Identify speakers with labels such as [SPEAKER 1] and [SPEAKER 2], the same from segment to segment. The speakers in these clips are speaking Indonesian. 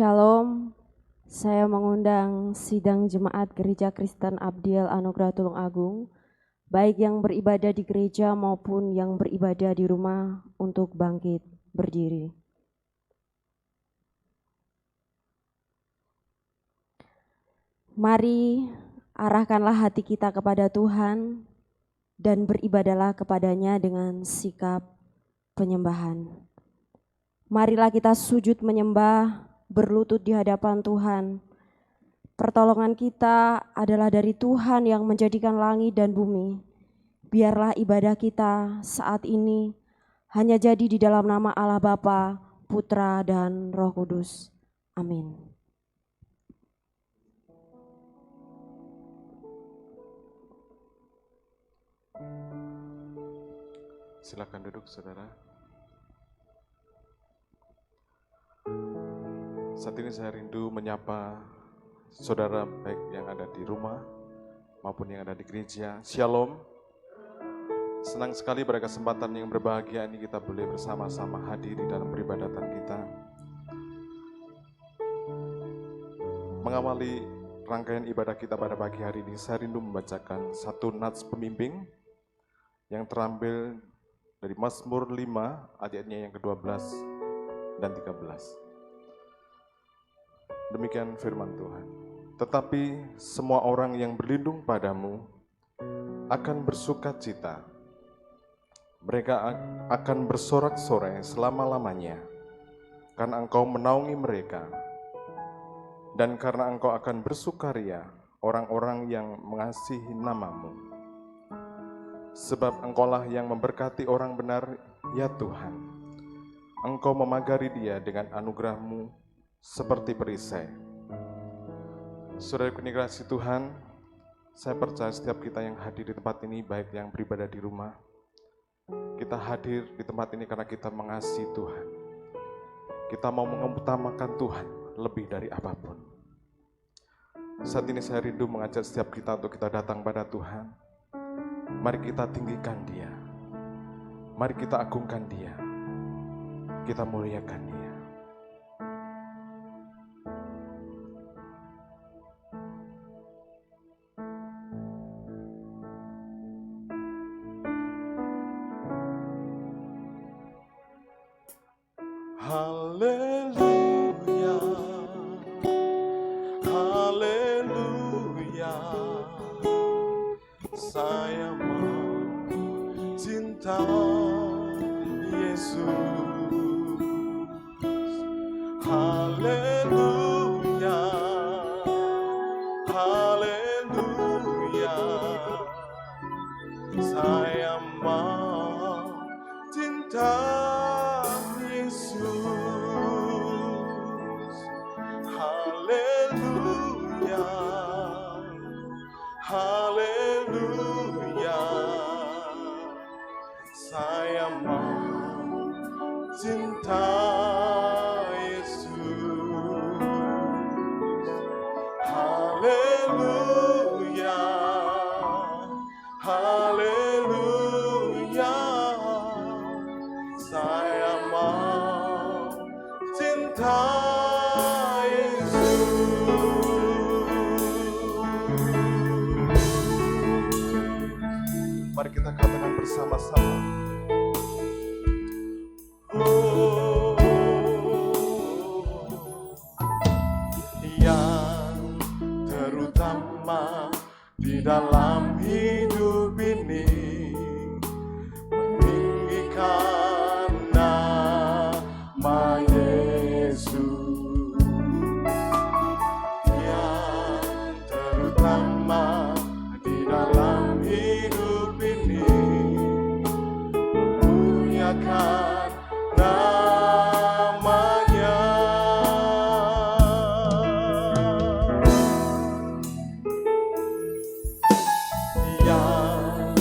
[SPEAKER 1] Shalom, saya mengundang sidang jemaat Gereja Kristen Abdiel Anugerah Tulung Agung, baik yang beribadah di gereja maupun yang beribadah di rumah untuk bangkit berdiri. Mari arahkanlah hati kita kepada Tuhan dan beribadahlah kepadanya dengan sikap penyembahan. Marilah kita sujud menyembah, berlutut di hadapan Tuhan. Pertolongan kita adalah dari Tuhan yang menjadikan langit dan bumi. Biarlah ibadah kita saat ini hanya jadi di dalam nama Allah Bapa, Putra, dan Roh Kudus. Amin.
[SPEAKER 2] Silakan duduk, saudara. Saat ini saya rindu menyapa saudara baik yang ada di rumah maupun yang ada di gereja. Shalom. Senang sekali pada kesempatan yang berbahagia ini kita boleh bersama-sama hadir di dalam peribadatan kita. Mengawali rangkaian ibadah kita pada pagi hari ini, saya rindu membacakan satu nats pembimbing yang terambil dari Mazmur 5 ayatnya yang ke-12 dan 13. Demikian firman Tuhan. Tetapi semua orang yang berlindung padamu akan bersukacita. Mereka akan bersorak-sorai selama-lamanya, karena Engkau menaungi mereka. Dan karena Engkau akan bersukaria orang-orang yang mengasihi nama-Mu. Sebab Engkaulah yang memberkati orang benar, ya Tuhan. Engkau memagari dia dengan anugerah-Mu seperti perisai. Saudara yang dikasihi Tuhan, saya percaya setiap kita yang hadir di tempat ini, baik yang beribadah di rumah, kita hadir di tempat ini karena kita mengasihi Tuhan. Kita mau mengutamakan Tuhan lebih dari apapun. Saat ini saya rindu mengajak setiap kita untuk kita datang pada Tuhan. Mari kita tinggikan Dia. Mari kita agungkan Dia. Kita muliakan Dia. Haleluya, haleluya, saya mau cinta Yesus. Haleluya, haleluya, saya mau cinta haleluya, saya mau cinta Yesus. Haleluya, haleluya, saya mau cinta. Mari kita katakan bersama-sama. Yang terutama di dalam hidup ini, meninggikan nama Yesus. Yang terutama di dalam hidup ini, memuliakan namanya. Yang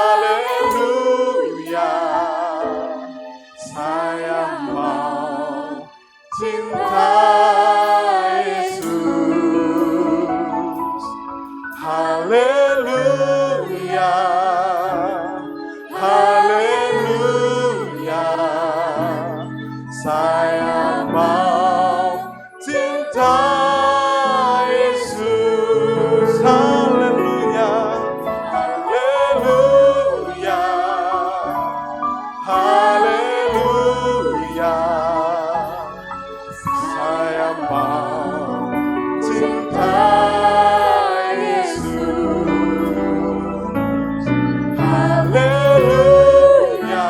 [SPEAKER 2] haleluya. Saya mau cinta Yesus, haleluya, haleluya. Saya mau cinta Yesus, haleluya, haleluya, haleluya. Saya mau cinta Yesus, haleluya,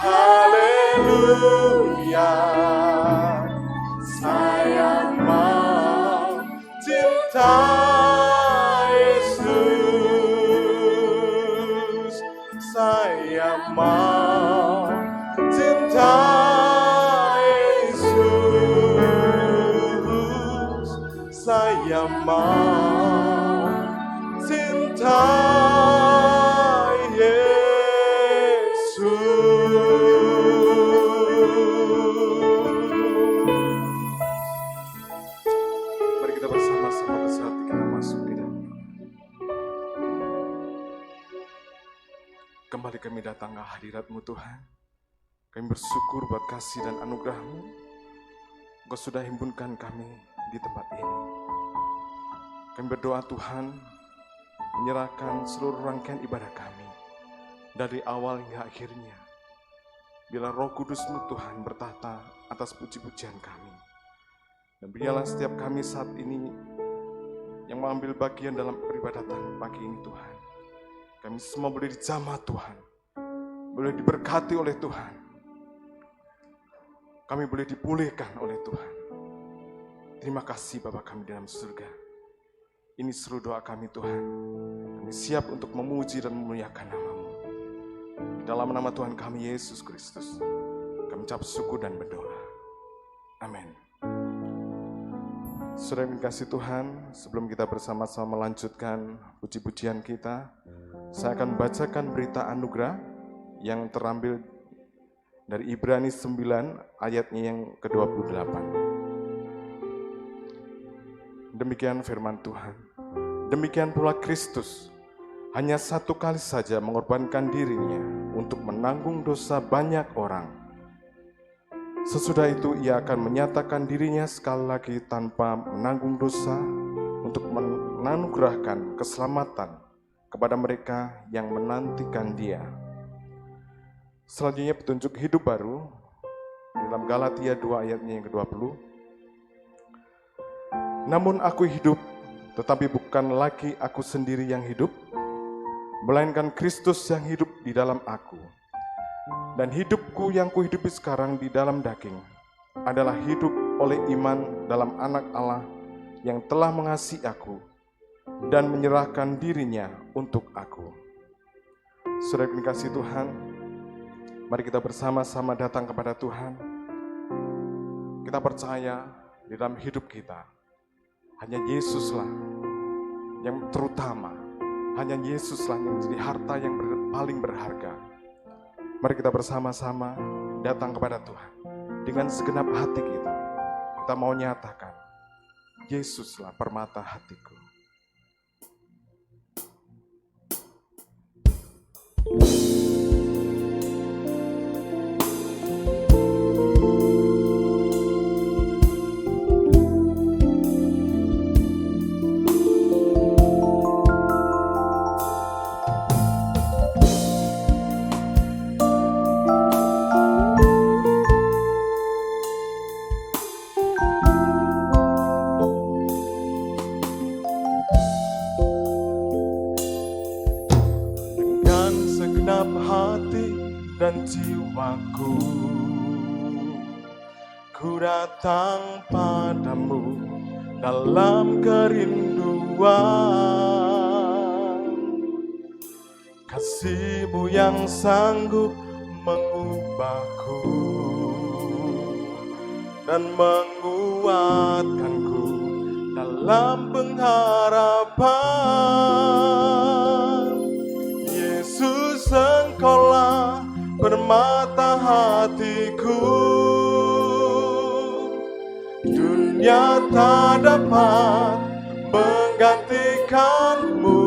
[SPEAKER 2] haleluya. Saya mau cinta Yesus, saya mau cinta Yesus, saya mau cinta Yesus. Mari kita bersama-sama bersatu kita masuk di dalam. Kembali kami datang ke hadirat-Mu Tuhan. Kami bersyukur buat kasih dan anugerah-Mu. Engkau sudah himpunkan kami di tempat ini. Kami berdoa Tuhan, menyerahkan seluruh rangkaian ibadah kami, dari awal hingga akhirnya. Bila Roh Kudus-Mu Tuhan bertahta atas puji-pujian kami. Dan biarlah setiap kami saat ini yang mengambil bagian dalam peribadatan pagi ini Tuhan. Kami semua boleh dijamah Tuhan, boleh diberkati oleh Tuhan. Kami boleh dipulihkan oleh Tuhan. Terima kasih Bapa kami dalam surga. Ini seluruh doa kami Tuhan. Kami siap untuk memuji dan memuliakan nama-Mu. Di dalam nama Tuhan kami Yesus Kristus, kami ucap syukur dan berdoa. Amin. Saudara yang dikasihi Tuhan, sebelum kita bersama-sama melanjutkan puji-pujian kita, saya akan bacakan berita anugerah yang terambil dari Ibrani 9 ayatnya yang ke-28. Demikian firman Tuhan. Demikian pula Kristus hanya satu kali saja mengorbankan dirinya untuk menanggung dosa banyak orang. Sesudah itu ia akan menyatakan dirinya sekali lagi tanpa menanggung dosa untuk menganugerahkan keselamatan kepada mereka yang menantikan Dia. Selanjutnya petunjuk hidup baru dalam Galatia 2 ayatnya yang ke-20. Namun aku hidup, tetapi bukan lagi aku sendiri yang hidup, melainkan Kristus yang hidup di dalam aku. Dan hidupku yang kuhidupi sekarang di dalam daging adalah hidup oleh iman dalam Anak Allah yang telah mengasihi aku dan menyerahkan dirinya untuk aku. Saudara yang dikasihi Tuhan, mari kita bersama-sama datang kepada Tuhan. Kita percaya di dalam hidup kita, hanya Yesuslah yang terutama, hanya Yesuslah yang menjadi harta yang paling berharga. Mari kita bersama-sama datang kepada Tuhan dengan segenap hati kita. Kita mau nyatakan, Yesuslah permata hatiku. Dan jiwaku, ku datang padamu dalam kerinduan. Kasih-Mu yang sanggup mengubahku dan menguatkanku dalam pengharapan. permata hatiku. Dunia tak dapat menggantikanmu.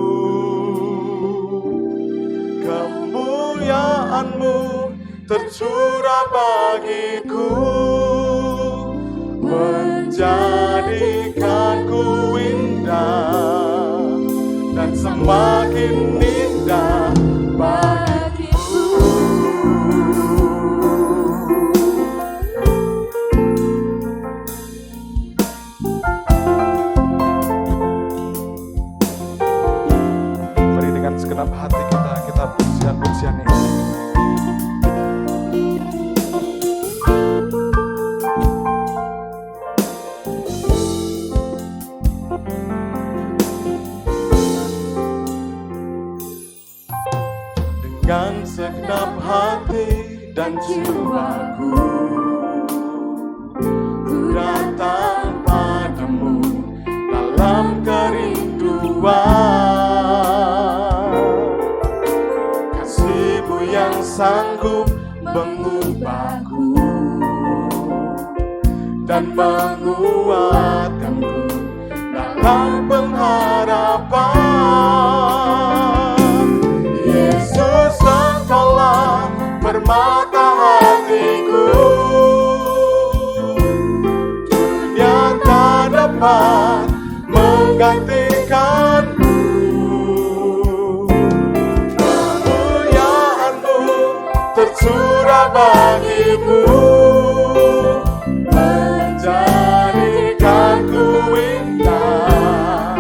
[SPEAKER 2] Kemuliaan-Mu tercurah bagiku, menjadikanku indah dan semakin indah bagiku. Mari dengan segenap hati kita pujian ini. Dengan segenap hati dan jiwaku, ku datang padamu dalam kerinduan. Kasih-Mu yang sanggup mengubahku dan menguatkanku dalam pengharapan. Yesus, Engkaulah permata hatiku. Dunia tak dapat menggantikanmu. Kemuliaan-Mu tercurah bagiku, menjadikanku indah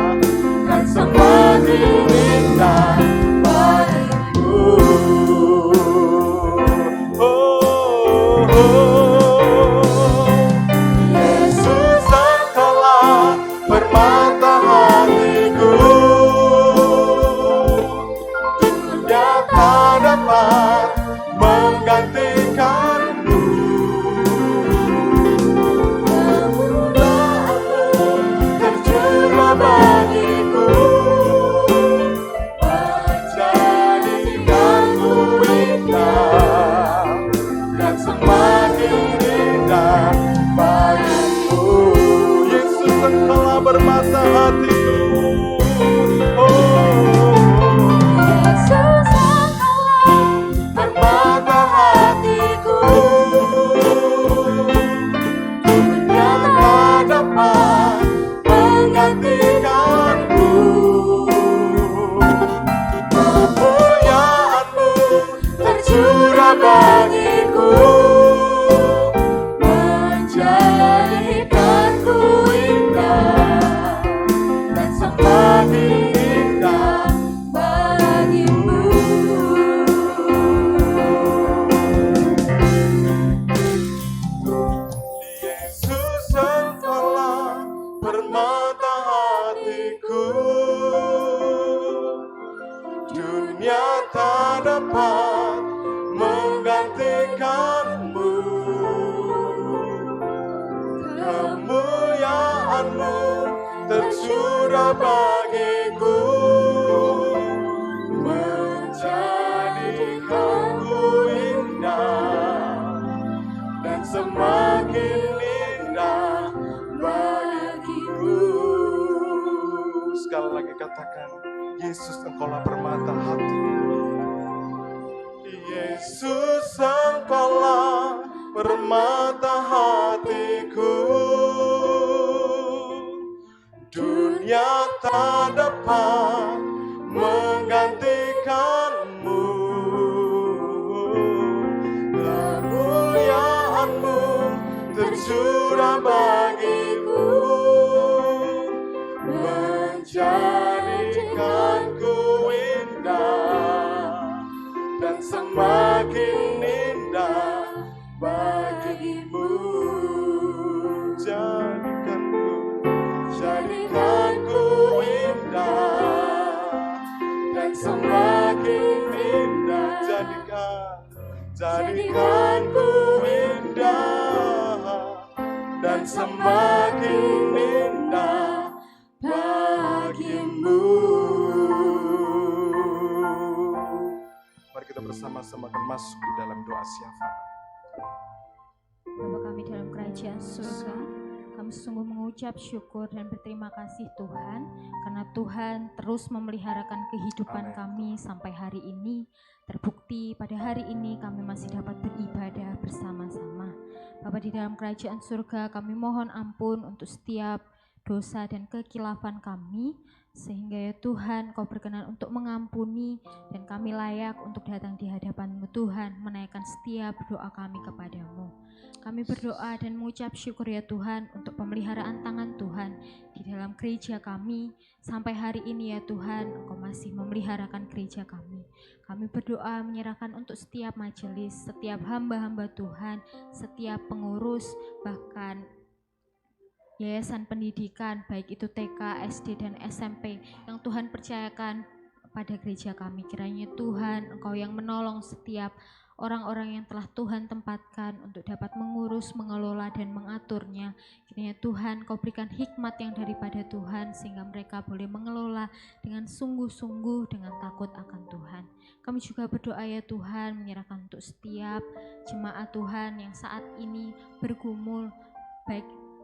[SPEAKER 2] dan semakin indah bagiku. Yesus, Engkaulah permata hatiku. Dunia tak dapat menggantikanmu. Kemuliaan-Mu tercurah bagiku, menjadikanku indah dan semakin indah bagiku. Yesus, Engkaulah permata hatiku.
[SPEAKER 3] Yesus, Engkaulah
[SPEAKER 2] Permata hatiku. Dunia tak dapat menggantikanmu. Kemuliaan-Mu tercurah bagiku, menjadikanku indah dan semakin indah bagimu. Yesus, Engkaulah permata hatiku. Dunia tak dapat menggantikanmu. Kemuliaan-Mu tercurah bagiku, menjadikanku indah dan semakin indah bagiku. Sekali lagi katakan, Yesus, Engkaulah permata hati. Yesus, Engkaulah permata hatiku. Dunia tak dapat menggantikanmu. Kemuliaan-Mu tercurah bagiku, menjadikanku indah dan semakin indah bagimu. Jadikanku indah dan semakin indah. Jadikanku indah dan semakin indah bagimu. Mari kita bersama-sama akan masuk di dalam doa syafaat.
[SPEAKER 3] Bapa kami dalam kerajaan surga, kami sungguh mengucap syukur dan berterima kasih Tuhan, karena Tuhan terus memeliharakan kehidupan
[SPEAKER 2] Amin.
[SPEAKER 3] kami sampai hari ini. Terbukti pada hari ini kami masih dapat beribadah bersama-sama. Bapa di dalam kerajaan surga, kami mohon ampun untuk setiap dosa dan kekilafan kami, sehingga ya Tuhan Kau berkenan untuk mengampuni dan kami layak untuk datang di hadapan-Mu Tuhan, menaikkan setiap doa kami kepadamu. Kami berdoa dan mengucap syukur ya Tuhan untuk pemeliharaan tangan Tuhan di dalam gereja kami. Sampai hari ini ya Tuhan, Engkau masih memeliharakan gereja kami. Kami berdoa menyerahkan untuk setiap majelis, setiap hamba-hamba Tuhan, setiap pengurus, bahkan yayasan pendidikan, baik itu TK, SD, dan SMP yang Tuhan percayakan pada gereja kami. Kiranya Tuhan, Engkau yang menolong setiap orang-orang yang telah Tuhan tempatkan untuk dapat mengurus, mengelola, dan mengaturnya. Kiranya Tuhan, Kau berikan hikmat yang daripada Tuhan, sehingga mereka boleh mengelola dengan sungguh-sungguh, dengan takut akan Tuhan. Kami juga berdoa ya Tuhan, menyerahkan untuk setiap jemaat Tuhan yang saat ini bergumul, baik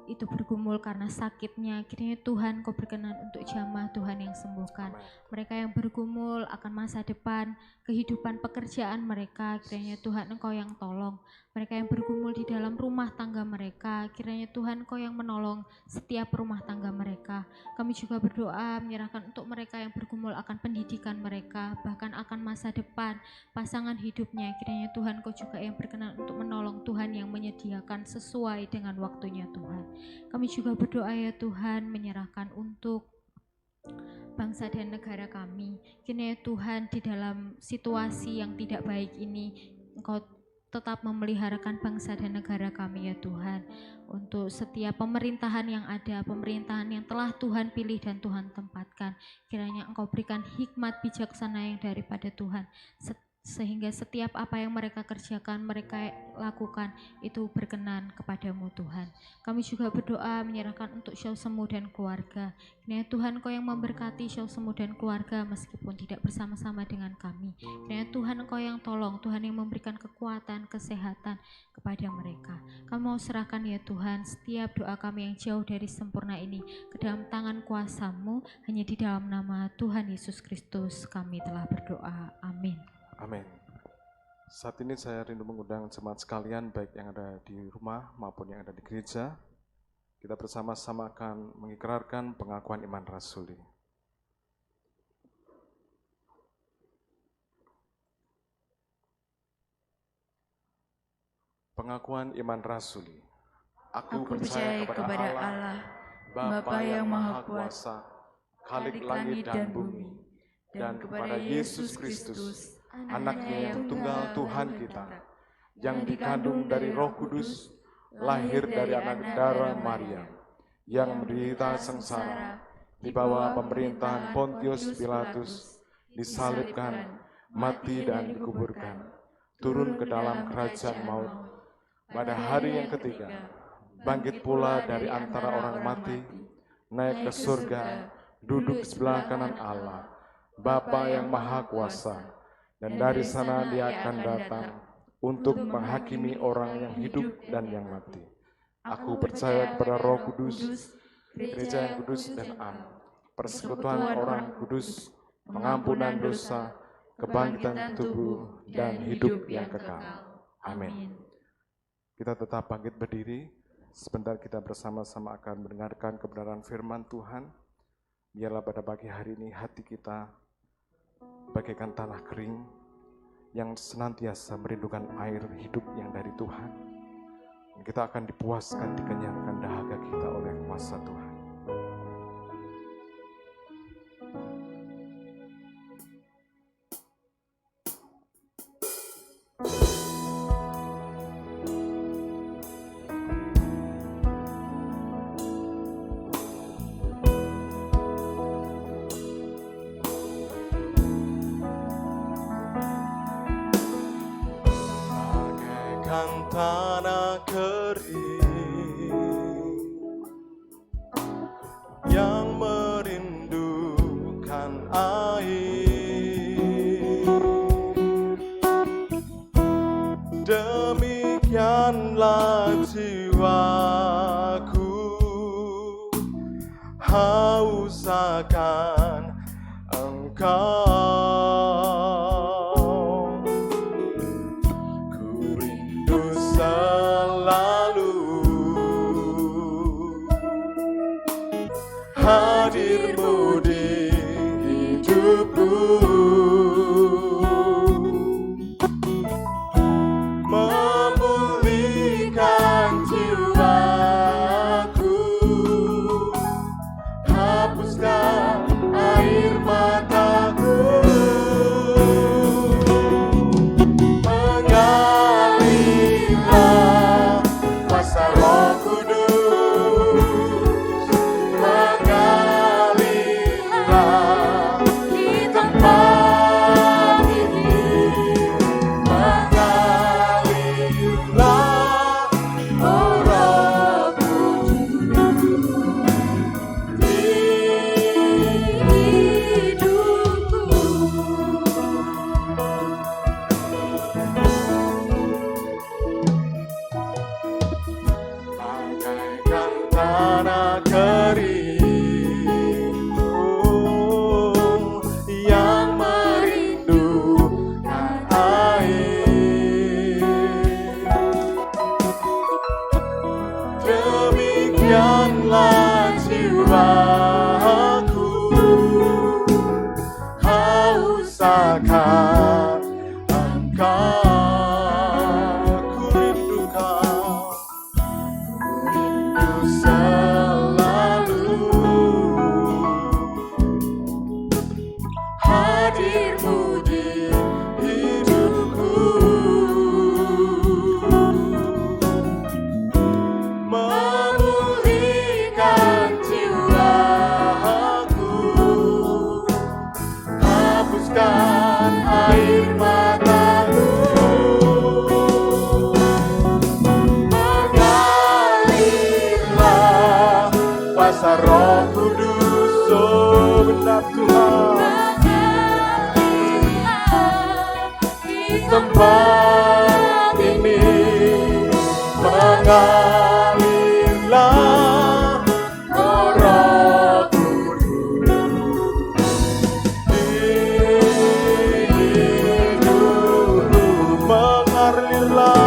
[SPEAKER 3] itu bergumul karena sakitnya. Kiranya Tuhan Kau berkenan untuk jamaah Tuhan yang sembuhkan. Mereka yang bergumul akan masa depan, kehidupan pekerjaan mereka, kiranya Tuhan Engkau yang tolong. Mereka yang bergumul di dalam rumah tangga mereka, kiranya Tuhan Engkau yang menolong setiap rumah tangga mereka. Kami juga berdoa menyerahkan untuk mereka yang bergumul akan pendidikan mereka, bahkan akan masa depan, pasangan hidupnya. Kiranya Tuhan Kau juga yang berkenan untuk menolong, Tuhan yang menyediakan sesuai dengan waktunya Tuhan. Kami juga berdoa ya Tuhan, menyerahkan untuk bangsa dan negara kami. Kiranya Tuhan di dalam situasi yang tidak baik ini, Engkau tetap memeliharakan bangsa dan negara kami ya Tuhan. Untuk setiap pemerintahan yang ada, pemerintahan yang telah Tuhan pilih dan Tuhan tempatkan, kiranya Engkau berikan hikmat bijaksana yang daripada Tuhan, sehingga setiap apa yang mereka kerjakan, mereka lakukan itu berkenan kepadamu Tuhan. Kami juga berdoa menyerahkan untuk Syau Semu dan keluarga. Kiranya Tuhan Kau yang memberkati Syau Semu dan keluarga meskipun tidak bersama-sama dengan kami. Kiranya Tuhan Engkau yang tolong, Tuhan yang memberikan kekuatan, kesehatan kepada mereka. Kami mau serahkan ya Tuhan setiap doa kami yang jauh dari sempurna ini ke dalam tangan kuasa-Mu. Hanya di dalam nama Tuhan Yesus Kristus kami telah berdoa. Amin.
[SPEAKER 2] Amin. Saat ini saya rindu mengundang jemaat sekalian, baik yang ada di rumah maupun yang ada di gereja. Kita bersama-sama akan mengikrarkan pengakuan iman rasuli. Pengakuan iman rasuli. Aku percaya kepada Allah, Bapa yang Maha Kuasa, Khalik langit dan bumi, dan kepada Yesus Kristus, Anaknya yang tunggal Tuhan kita, yang dikandung dari Roh Kudus, lahir dari anak darah Maria, yang menderita sengsara, di bawah pemerintahan Pontius Pilatus, disalibkan, mati dan dikuburkan, turun ke dalam kerajaan maut. Pada hari yang ketiga, bangkit pula dari antara orang mati, naik ke surga, duduk di sebelah kanan Allah, Bapa yang Maha Kuasa. Dan dari sana Dia akan datang untuk menghakimi orang yang hidup dan yang mati. Aku percaya kepada Roh Kudus, gereja yang kudus dan am, persekutuan orang kudus, pengampunan dosa, kebangkitan tubuh, dan hidup yang kekal. Amin. Kita tetap bangkit berdiri. Sebentar kita bersama-sama akan mendengarkan kebenaran firman Tuhan. Biarlah pada pagi hari ini hati kita bagaikan tanah kering yang senantiasa merindukan air hidup yang dari Tuhan. Dan kita akan dipuaskan, dikenyangkan dahaga kita oleh kuasa Tuhan. Tanah kering yang merindukan air, Demikianlah jiwaku haus akan Engkau. Ku rindu selalu hadir-Mu di hidupku, memulihkan jiwaku, hapuskan air mataku, mengalirlah kuasa Roh Kudus, mengalirlah di tempat ini, mengalirlah oh Roh Kudus di hidupku. Bagaikan tanah kering yang merindukan air, demikianlah jiwaku haus akan Engkau. Ku rindu Kau, rindu selalu hadir-Mu di hidupku, memulihkan jiwaku, hapuskan air mataku, mengalirlah kuasa Roh Kudus, oh benar Tuhan, di tempat ini, mengalirlah oh Roh Kudus di hidupku, mengalirlah,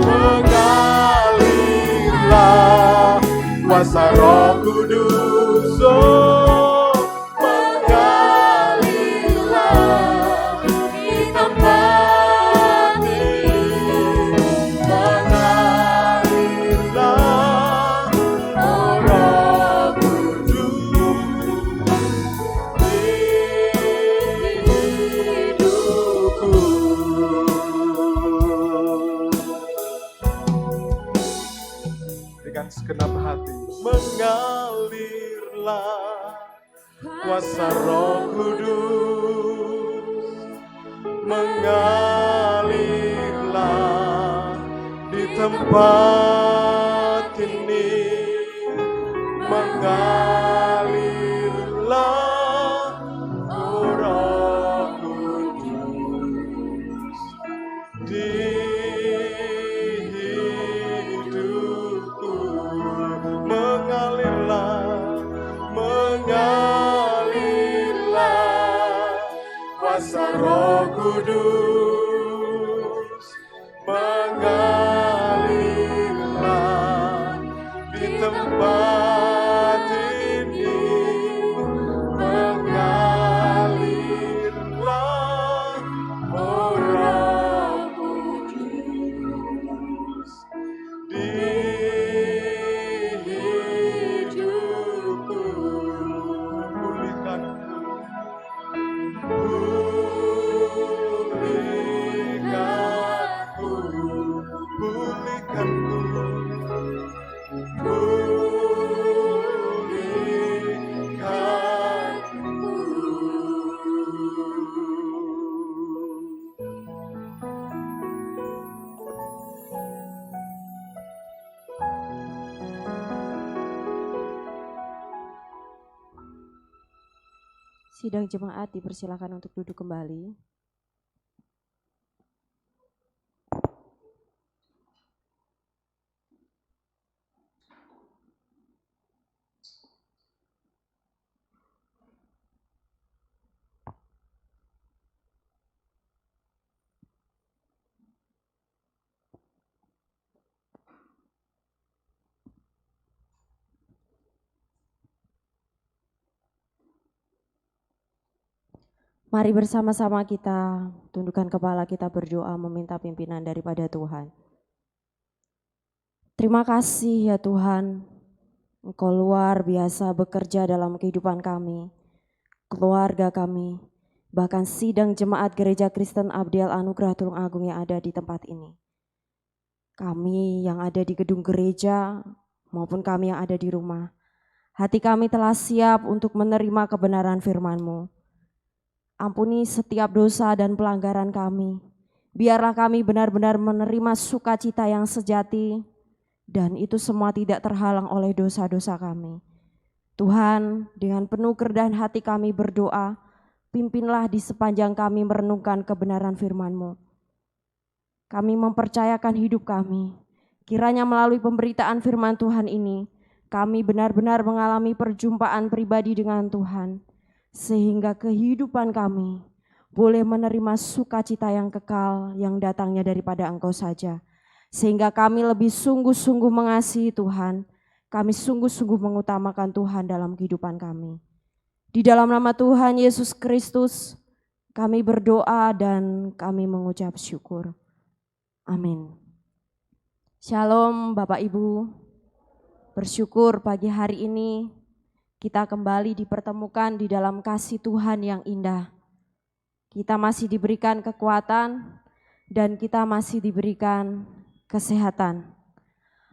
[SPEAKER 2] mengalirlah kuasa Roh Kudus, oh mengalirlah di tempat ini, mengalirlah oh Roh Kudus di hidupku. Dengan segenap hati, mengalirlah kuasa Roh Kudus, mengalirlah di tempat ini, mengalirlah oh Roh Kudus di hidupku, mengalirlah, mengalirlah kuasa Roh Kudus, mengalirlah di tempat ini, mengalirlah oh Roh Kudus di hidupku, pulihkanku, pulihkanku,
[SPEAKER 1] Sidang jemaat dipersilakan untuk duduk kembali. Mari bersama-sama kita tundukkan kepala, kita berdoa meminta pimpinan daripada Tuhan. Terima kasih ya Tuhan, Engkau luar biasa bekerja dalam kehidupan kami, keluarga kami, bahkan sidang jemaat Gereja Kristen Abdiel Anugerah Tulung Agung yang ada di tempat ini. Kami yang ada di gedung gereja maupun kami yang ada di rumah, hati kami telah siap untuk menerima kebenaran firman-Mu. Ampuni setiap dosa dan pelanggaran kami. Biarlah kami benar-benar menerima sukacita yang sejati, dan itu semua tidak terhalang oleh dosa-dosa kami. Tuhan, dengan penuh kerendahan hati kami berdoa, pimpinlah di sepanjang kami merenungkan kebenaran firman-Mu. Kami mempercayakan hidup kami. Kiranya melalui pemberitaan firman Tuhan ini, kami benar-benar mengalami perjumpaan pribadi dengan Tuhan, sehingga kehidupan kami boleh menerima sukacita yang kekal yang datangnya daripada Engkau saja. Sehingga kami lebih sungguh-sungguh mengasihi Tuhan, kami sungguh-sungguh mengutamakan Tuhan dalam kehidupan kami. Di dalam nama Tuhan Yesus Kristus, kami berdoa dan kami mengucap syukur. Amin. Shalom Bapak Ibu, bersyukur pagi hari ini kita kembali dipertemukan di dalam kasih Tuhan yang indah. Kita masih diberikan kekuatan dan kita masih diberikan kesehatan.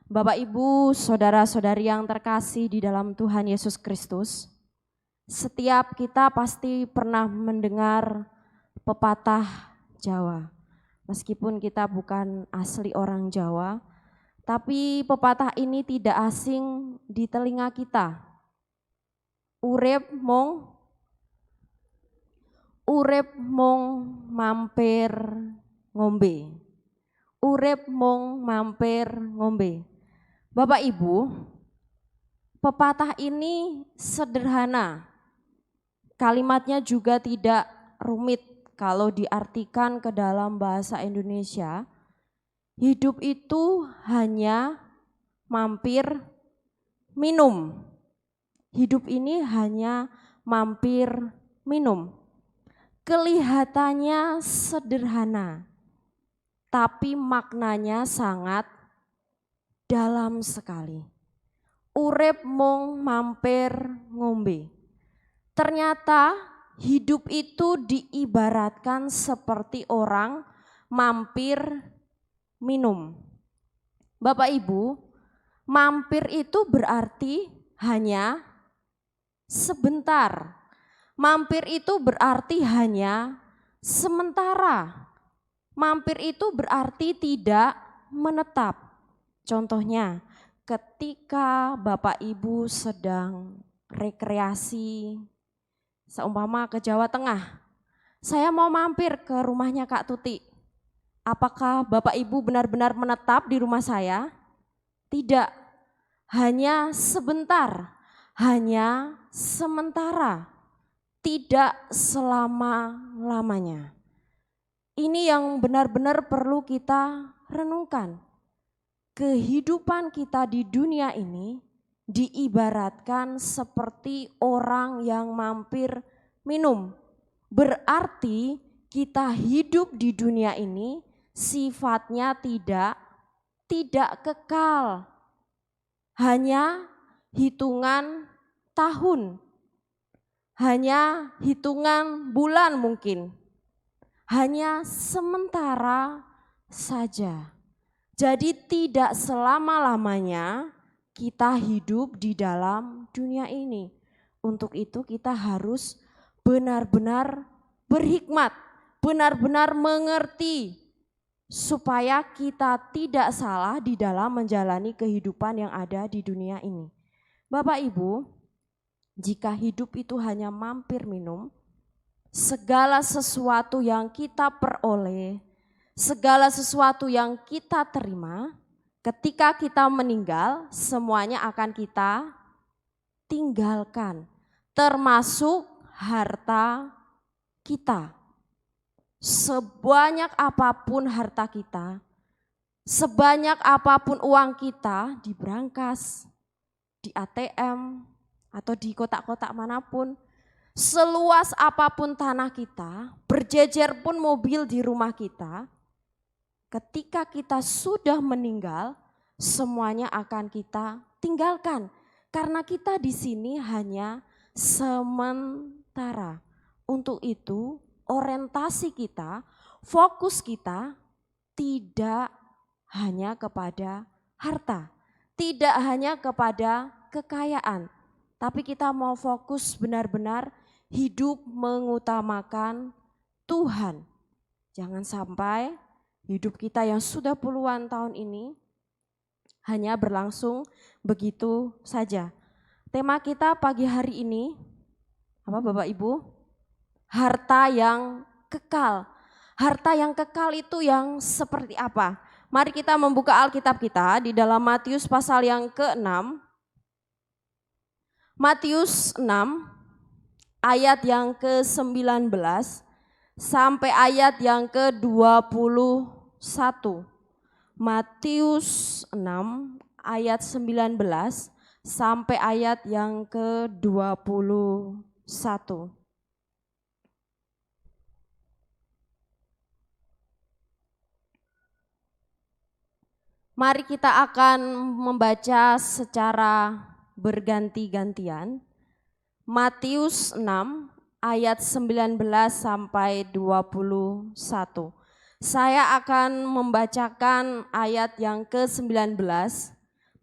[SPEAKER 1] Bapak Ibu, saudara-saudari yang terkasih di dalam Tuhan Yesus Kristus, setiap kita pasti pernah mendengar pepatah Jawa. Meskipun kita bukan asli orang Jawa, tapi pepatah ini tidak asing di telinga kita. Urip mung mampir ngombe. Urip mung mampir ngombe. Bapak Ibu, pepatah ini sederhana. Kalimatnya juga tidak rumit. Kalau diartikan ke dalam bahasa Indonesia, hidup itu hanya mampir minum. Hidup ini hanya mampir minum. Kelihatannya sederhana, tapi maknanya sangat dalam sekali. Urip mung mampir ngombe. Ternyata hidup itu diibaratkan seperti orang mampir minum. Bapak Ibu, mampir itu berarti hanya sebentar. Mampir itu berarti hanya sementara. Mampir itu berarti tidak menetap. Contohnya, ketika Bapak Ibu sedang rekreasi, seumpama ke Jawa Tengah, saya mau mampir ke rumahnya Kak Tuti. Apakah Bapak Ibu benar-benar menetap di rumah saya? Tidak, hanya sebentar, hanya sementara, tidak selama-lamanya. Ini yang benar-benar perlu kita renungkan. Kehidupan kita di dunia ini diibaratkan seperti orang yang mampir minum. Berarti kita hidup di dunia ini sifatnya tidak kekal. Hanya hitungan tahun. Hanya hitungan bulan mungkin. Hanya sementara saja. Jadi tidak selama-lamanya kita hidup di dalam dunia ini. Untuk itu kita harus benar-benar berhikmat, benar-benar mengerti supaya kita tidak salah di dalam menjalani kehidupan yang ada di dunia ini. Bapak Ibu, jika hidup itu hanya mampir minum, segala sesuatu yang kita peroleh, segala sesuatu yang kita terima, ketika kita meninggal, semuanya akan kita tinggalkan, termasuk harta kita. Sebanyak apapun harta kita, sebanyak apapun uang kita di brankas, di ATM, atau di kotak-kotak manapun, seluas apapun tanah kita, berjejer pun mobil di rumah kita, ketika kita sudah meninggal, semuanya akan kita tinggalkan. Karena kita di sini hanya sementara. Untuk itu, orientasi kita, fokus kita tidak hanya kepada harta, tidak hanya kepada kekayaan, tapi kita mau fokus benar-benar hidup mengutamakan Tuhan. Jangan sampai hidup kita yang sudah puluhan tahun ini hanya berlangsung begitu saja. Tema kita pagi hari ini, apa Bapak Ibu? Harta yang kekal. Harta yang kekal itu yang seperti apa? Mari kita membuka Alkitab kita di dalam Matius pasal yang ke-6. Matius 6 ayat yang ke-19 sampai ayat yang ke-21. Matius 6 ayat 19 sampai ayat yang ke-21. Mari kita akan membaca secara berganti-gantian. Matius 6 ayat 19 sampai 21. Saya akan membacakan ayat yang ke-19.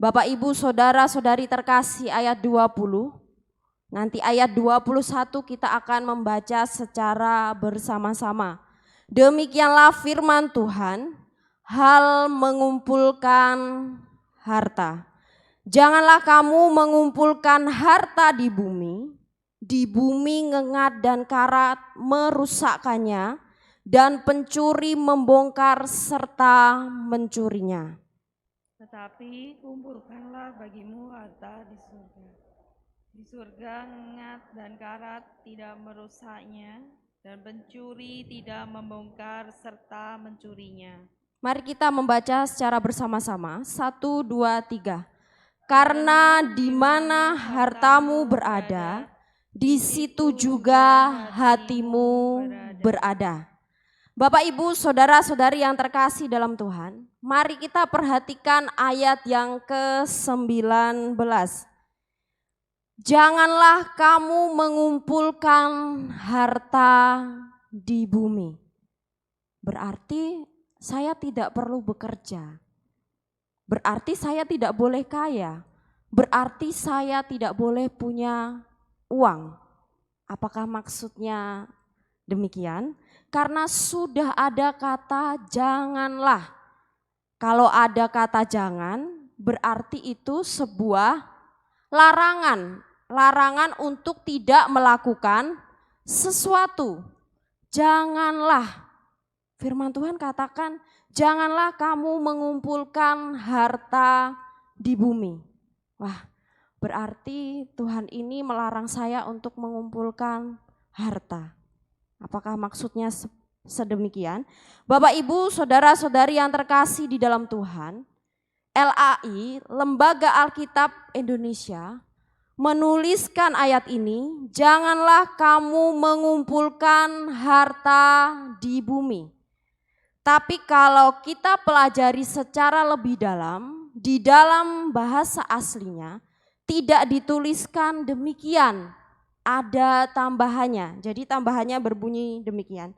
[SPEAKER 1] Bapak Ibu saudara-saudari terkasih ayat 20. Nanti ayat 21 kita akan membaca secara bersama-sama. Demikianlah firman Tuhan, hal mengumpulkan harta. Janganlah kamu mengumpulkan harta di bumi ngengat dan karat merusakkannya, dan pencuri membongkar serta mencurinya.
[SPEAKER 4] Tetapi kumpulkanlah bagimu harta di surga. Di surga ngengat dan karat tidak merusaknya, dan pencuri tidak membongkar serta mencurinya.
[SPEAKER 1] Mari kita membaca secara bersama-sama. 1, 2, 3. Karena di mana hartamu berada, di situ juga hatimu berada. Bapak Ibu saudara-saudari yang terkasih dalam Tuhan, mari kita perhatikan ayat yang ke-19. Janganlah kamu mengumpulkan harta di bumi. Berarti saya tidak perlu bekerja. Berarti saya tidak boleh kaya. Berarti saya tidak boleh punya uang. Apakah maksudnya demikian? Karena sudah ada kata janganlah. Kalau ada kata jangan, berarti itu sebuah larangan. Larangan untuk tidak melakukan sesuatu. Janganlah. Firman Tuhan katakan, janganlah kamu mengumpulkan harta di bumi. Wah, berarti Tuhan ini melarang saya untuk mengumpulkan harta. Apakah maksudnya sedemikian? Bapak Ibu saudara-saudari yang terkasih di dalam Tuhan, LAI, Lembaga Alkitab Indonesia, menuliskan ayat ini, janganlah kamu mengumpulkan harta di bumi. Tapi kalau kita pelajari secara lebih dalam, di dalam bahasa aslinya tidak dituliskan demikian, ada tambahannya. Jadi tambahannya berbunyi demikian.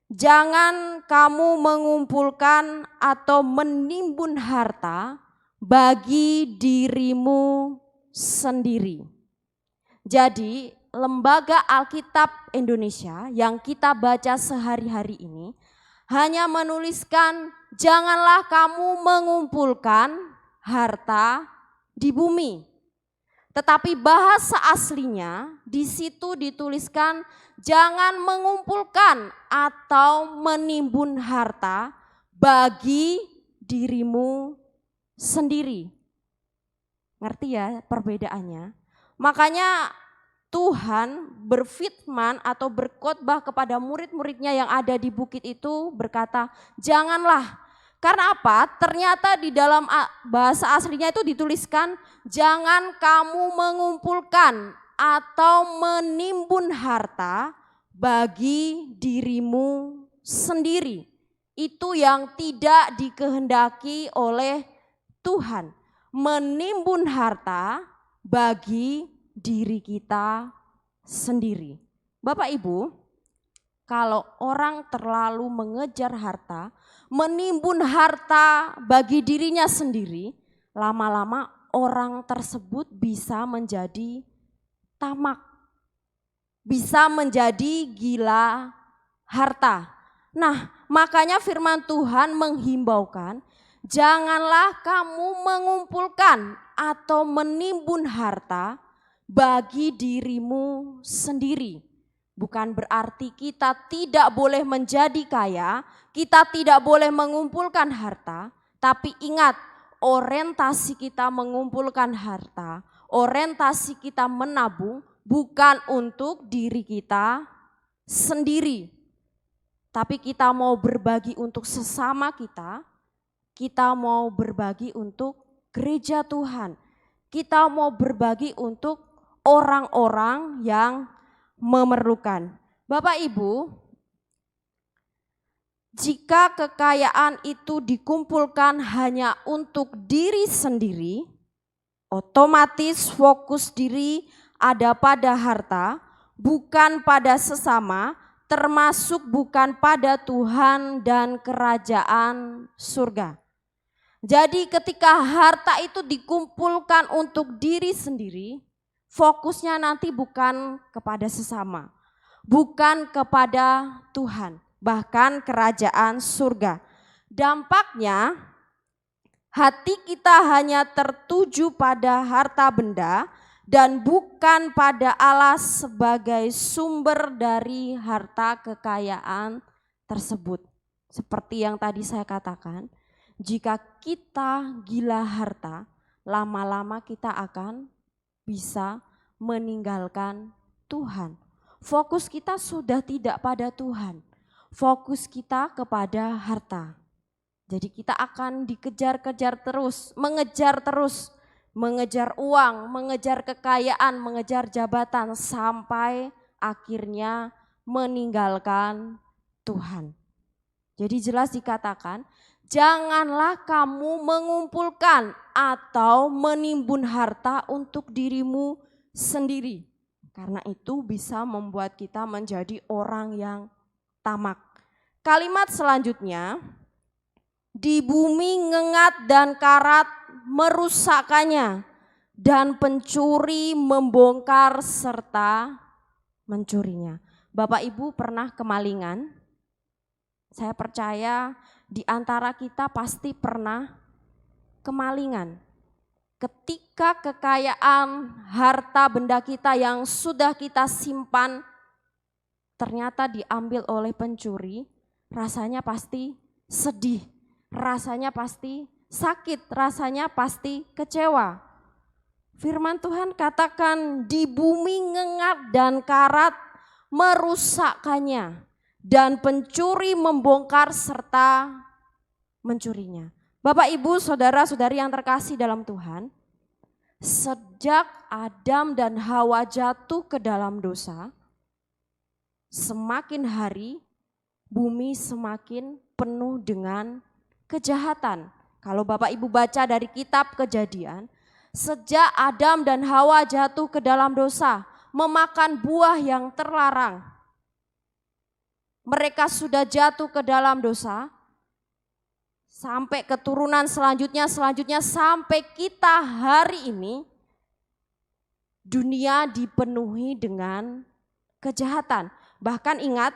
[SPEAKER 1] Jangan kamu mengumpulkan atau menimbun harta bagi dirimu sendiri. Jadi Lembaga Alkitab Indonesia yang kita baca sehari-hari ini hanya menuliskan janganlah kamu mengumpulkan harta di bumi. Tetapi bahasa aslinya di situ dituliskan jangan mengumpulkan atau menimbun harta bagi dirimu sendiri. Ngerti ya perbedaannya? Makanya Tuhan berfirman atau berkhotbah kepada murid-muridnya yang ada di bukit itu berkata, janganlah. Karena apa? Ternyata di dalam bahasa aslinya itu dituliskan, jangan kamu mengumpulkan atau menimbun harta bagi dirimu sendiri. Itu yang tidak dikehendaki oleh Tuhan. Menimbun harta bagi diri kita sendiri. Bapak Ibu, kalau orang terlalu mengejar harta, menimbun harta bagi dirinya sendiri, lama-lama orang tersebut bisa menjadi tamak, bisa menjadi gila harta. Nah, makanya firman Tuhan menghimbaukan, janganlah kamu mengumpulkan atau menimbun harta bagi dirimu sendiri. Bukan berarti kita tidak boleh menjadi kaya, kita tidak boleh mengumpulkan harta, tapi ingat, orientasi kita mengumpulkan harta, orientasi kita menabung bukan untuk diri kita sendiri. Tapi kita mau berbagi untuk sesama kita mau berbagi untuk gereja Tuhan, kita mau berbagi untuk orang-orang yang memerlukan. Bapak Ibu, jika kekayaan itu dikumpulkan hanya untuk diri sendiri, otomatis fokus diri ada pada harta, bukan pada sesama, termasuk bukan pada Tuhan dan kerajaan surga. Jadi ketika harta itu dikumpulkan untuk diri sendiri, fokusnya nanti bukan kepada sesama, bukan kepada Tuhan, bahkan kerajaan surga. Dampaknya hati kita hanya tertuju pada harta benda dan bukan pada Allah sebagai sumber dari harta kekayaan tersebut. Seperti yang tadi saya katakan, jika kita gila harta, lama-lama kita akan bisa meninggalkan Tuhan. Fokus kita sudah tidak pada Tuhan, fokus kita kepada harta. Jadi kita akan dikejar-kejar terus, mengejar uang, mengejar kekayaan, mengejar jabatan sampai akhirnya meninggalkan Tuhan. Jadi jelas dikatakan, janganlah kamu mengumpulkan atau menimbun harta untuk dirimu sendiri. Karena itu bisa membuat kita menjadi orang yang tamak. Kalimat selanjutnya, di bumi ngengat dan karat merusakkannya, dan pencuri membongkar serta mencurinya. Bapak Ibu pernah kemalingan? Saya percaya di antara kita pasti pernah kemalingan. Ketika kekayaan harta benda kita yang sudah kita simpan ternyata diambil oleh pencuri, rasanya pasti sedih, rasanya pasti sakit, rasanya pasti kecewa. Firman Tuhan katakan di bumi ngengat dan karat merusakkannya, dan pencuri membongkar serta mencurinya. Bapak Ibu saudara-saudari yang terkasih dalam Tuhan, sejak Adam dan Hawa jatuh ke dalam dosa, semakin hari bumi semakin penuh dengan kejahatan. Kalau Bapak Ibu baca dari kitab Kejadian, sejak Adam dan Hawa jatuh ke dalam dosa, memakan buah yang terlarang, mereka sudah jatuh ke dalam dosa, sampai keturunan selanjutnya sampai kita hari ini, dunia dipenuhi dengan kejahatan. Bahkan ingat,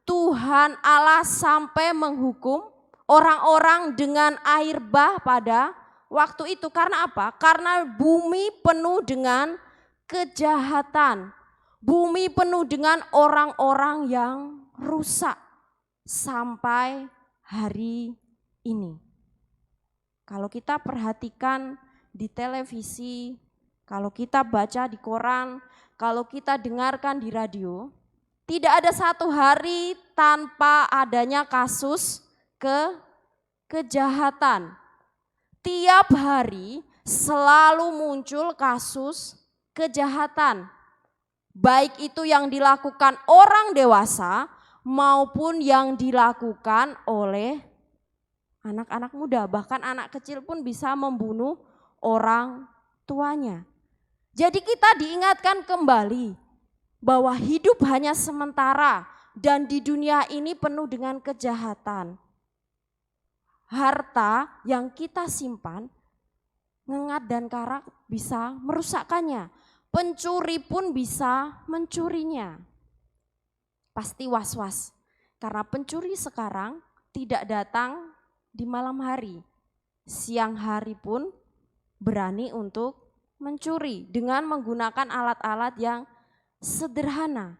[SPEAKER 1] Tuhan Allah sampai menghukum orang-orang dengan air bah pada waktu itu. Karena apa? Karena bumi penuh dengan kejahatan. Bumi penuh dengan orang-orang yang rusak sampai hari ini. Kalau kita perhatikan di televisi, kalau kita baca di koran, kalau kita dengarkan di radio, tidak ada satu hari tanpa adanya kasus kejahatan. Tiap hari selalu muncul kasus kejahatan. baik itu yang dilakukan orang dewasa maupun yang dilakukan oleh anak-anak muda. Bahkan anak kecil pun bisa membunuh orang tuanya. Jadi kita diingatkan kembali bahwa hidup hanya sementara dan di dunia ini penuh dengan kejahatan. Harta yang kita simpan, ngengat dan karat bisa merusakkannya. Pencuri pun bisa mencurinya. Pasti was-was karena pencuri sekarang tidak datang di malam hari. Siang hari pun berani untuk mencuri dengan menggunakan alat-alat yang sederhana.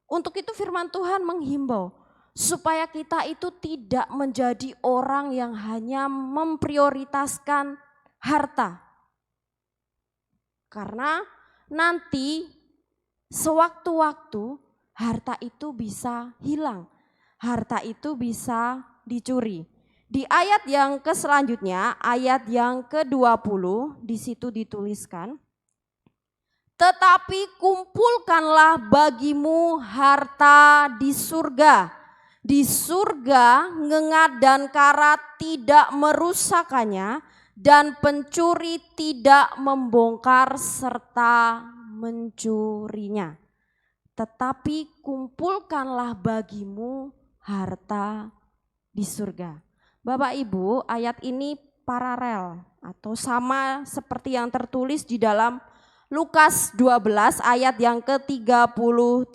[SPEAKER 1] Untuk itu firman Tuhan menghimbau supaya kita itu tidak menjadi orang yang hanya memprioritaskan harta. Karena nanti sewaktu-waktu harta itu bisa hilang, harta itu bisa dicuri. Di ayat yang selanjutnya, ayat yang ke-20, di situ dituliskan, tetapi kumpulkanlah bagimu harta di surga. Di surga ngengat dan karat tidak merusakkannya dan pencuri tidak membongkar serta mencurinya. Tetapi kumpulkanlah bagimu harta di surga. Bapak Ibu, ayat ini paralel atau sama seperti yang tertulis di dalam Lukas 12 ayat yang ke-33.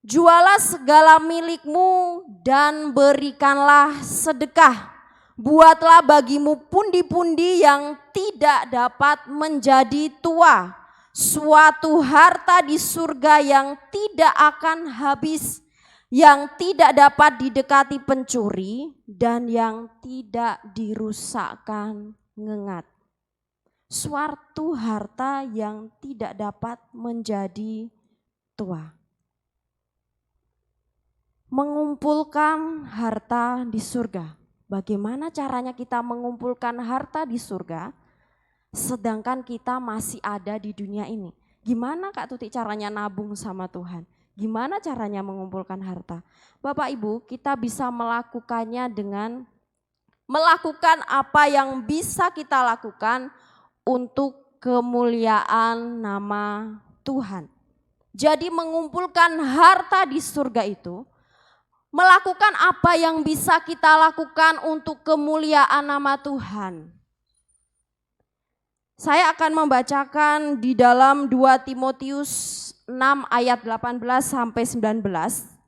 [SPEAKER 1] Jualah segala milikmu dan berikanlah sedekah. Buatlah bagimu pundi-pundi yang tidak dapat menjadi tua. Suatu harta di surga yang tidak akan habis, yang tidak dapat didekati pencuri dan yang tidak dirusakkan ngengat. Suatu harta yang tidak dapat menjadi tua. Mengumpulkan harta di surga. Bagaimana caranya kita mengumpulkan harta di surga sedangkan kita masih ada di dunia ini? Gimana Kak Tuti caranya nabung sama Tuhan? Gimana caranya mengumpulkan harta? Bapak Ibu, kita bisa melakukannya dengan melakukan apa yang bisa kita lakukan untuk kemuliaan nama Tuhan. Jadi mengumpulkan harta di surga itu, melakukan apa yang bisa kita lakukan untuk kemuliaan nama Tuhan. Saya akan membacakan di dalam 2 Timotius 6 ayat 18 sampai 19.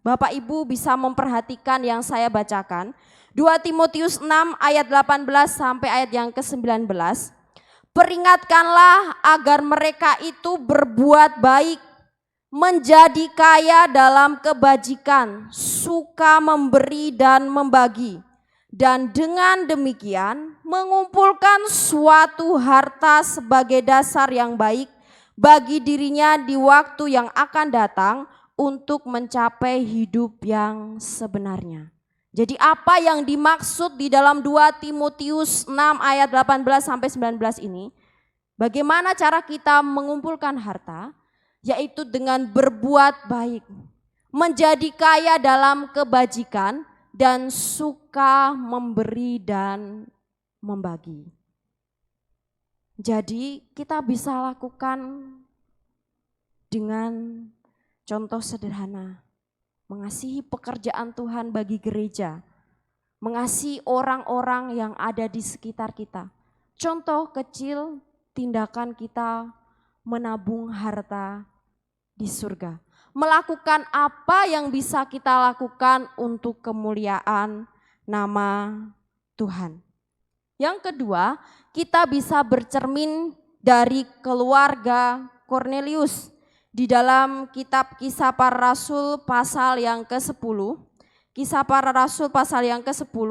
[SPEAKER 1] Bapak Ibu bisa memperhatikan yang saya bacakan. 2 Timotius 6 ayat 18 sampai ayat yang ke-19. Peringatkanlah agar mereka itu berbuat baik, menjadi kaya dalam kebajikan, suka memberi dan membagi. Dan dengan demikian mengumpulkan suatu harta sebagai dasar yang baik bagi dirinya di waktu yang akan datang untuk mencapai hidup yang sebenarnya. Jadi apa yang dimaksud di dalam 2 Timotius 6 ayat 18 sampai 19 ini? Bagaimana cara kita mengumpulkan harta? Yaitu dengan berbuat baik, menjadi kaya dalam kebajikan dan suka memberi dan membagi. Jadi kita bisa lakukan dengan contoh sederhana, mengasihi pekerjaan Tuhan bagi gereja, mengasihi orang-orang yang ada di sekitar kita. Contoh kecil tindakan kita menabung harta di surga. Melakukan apa yang bisa kita lakukan untuk kemuliaan nama Tuhan. Yang kedua, kita bisa bercermin dari keluarga Kornelius. Di dalam kitab Kisah Para Rasul pasal yang ke-10, Kisah Para Rasul pasal yang ke-10,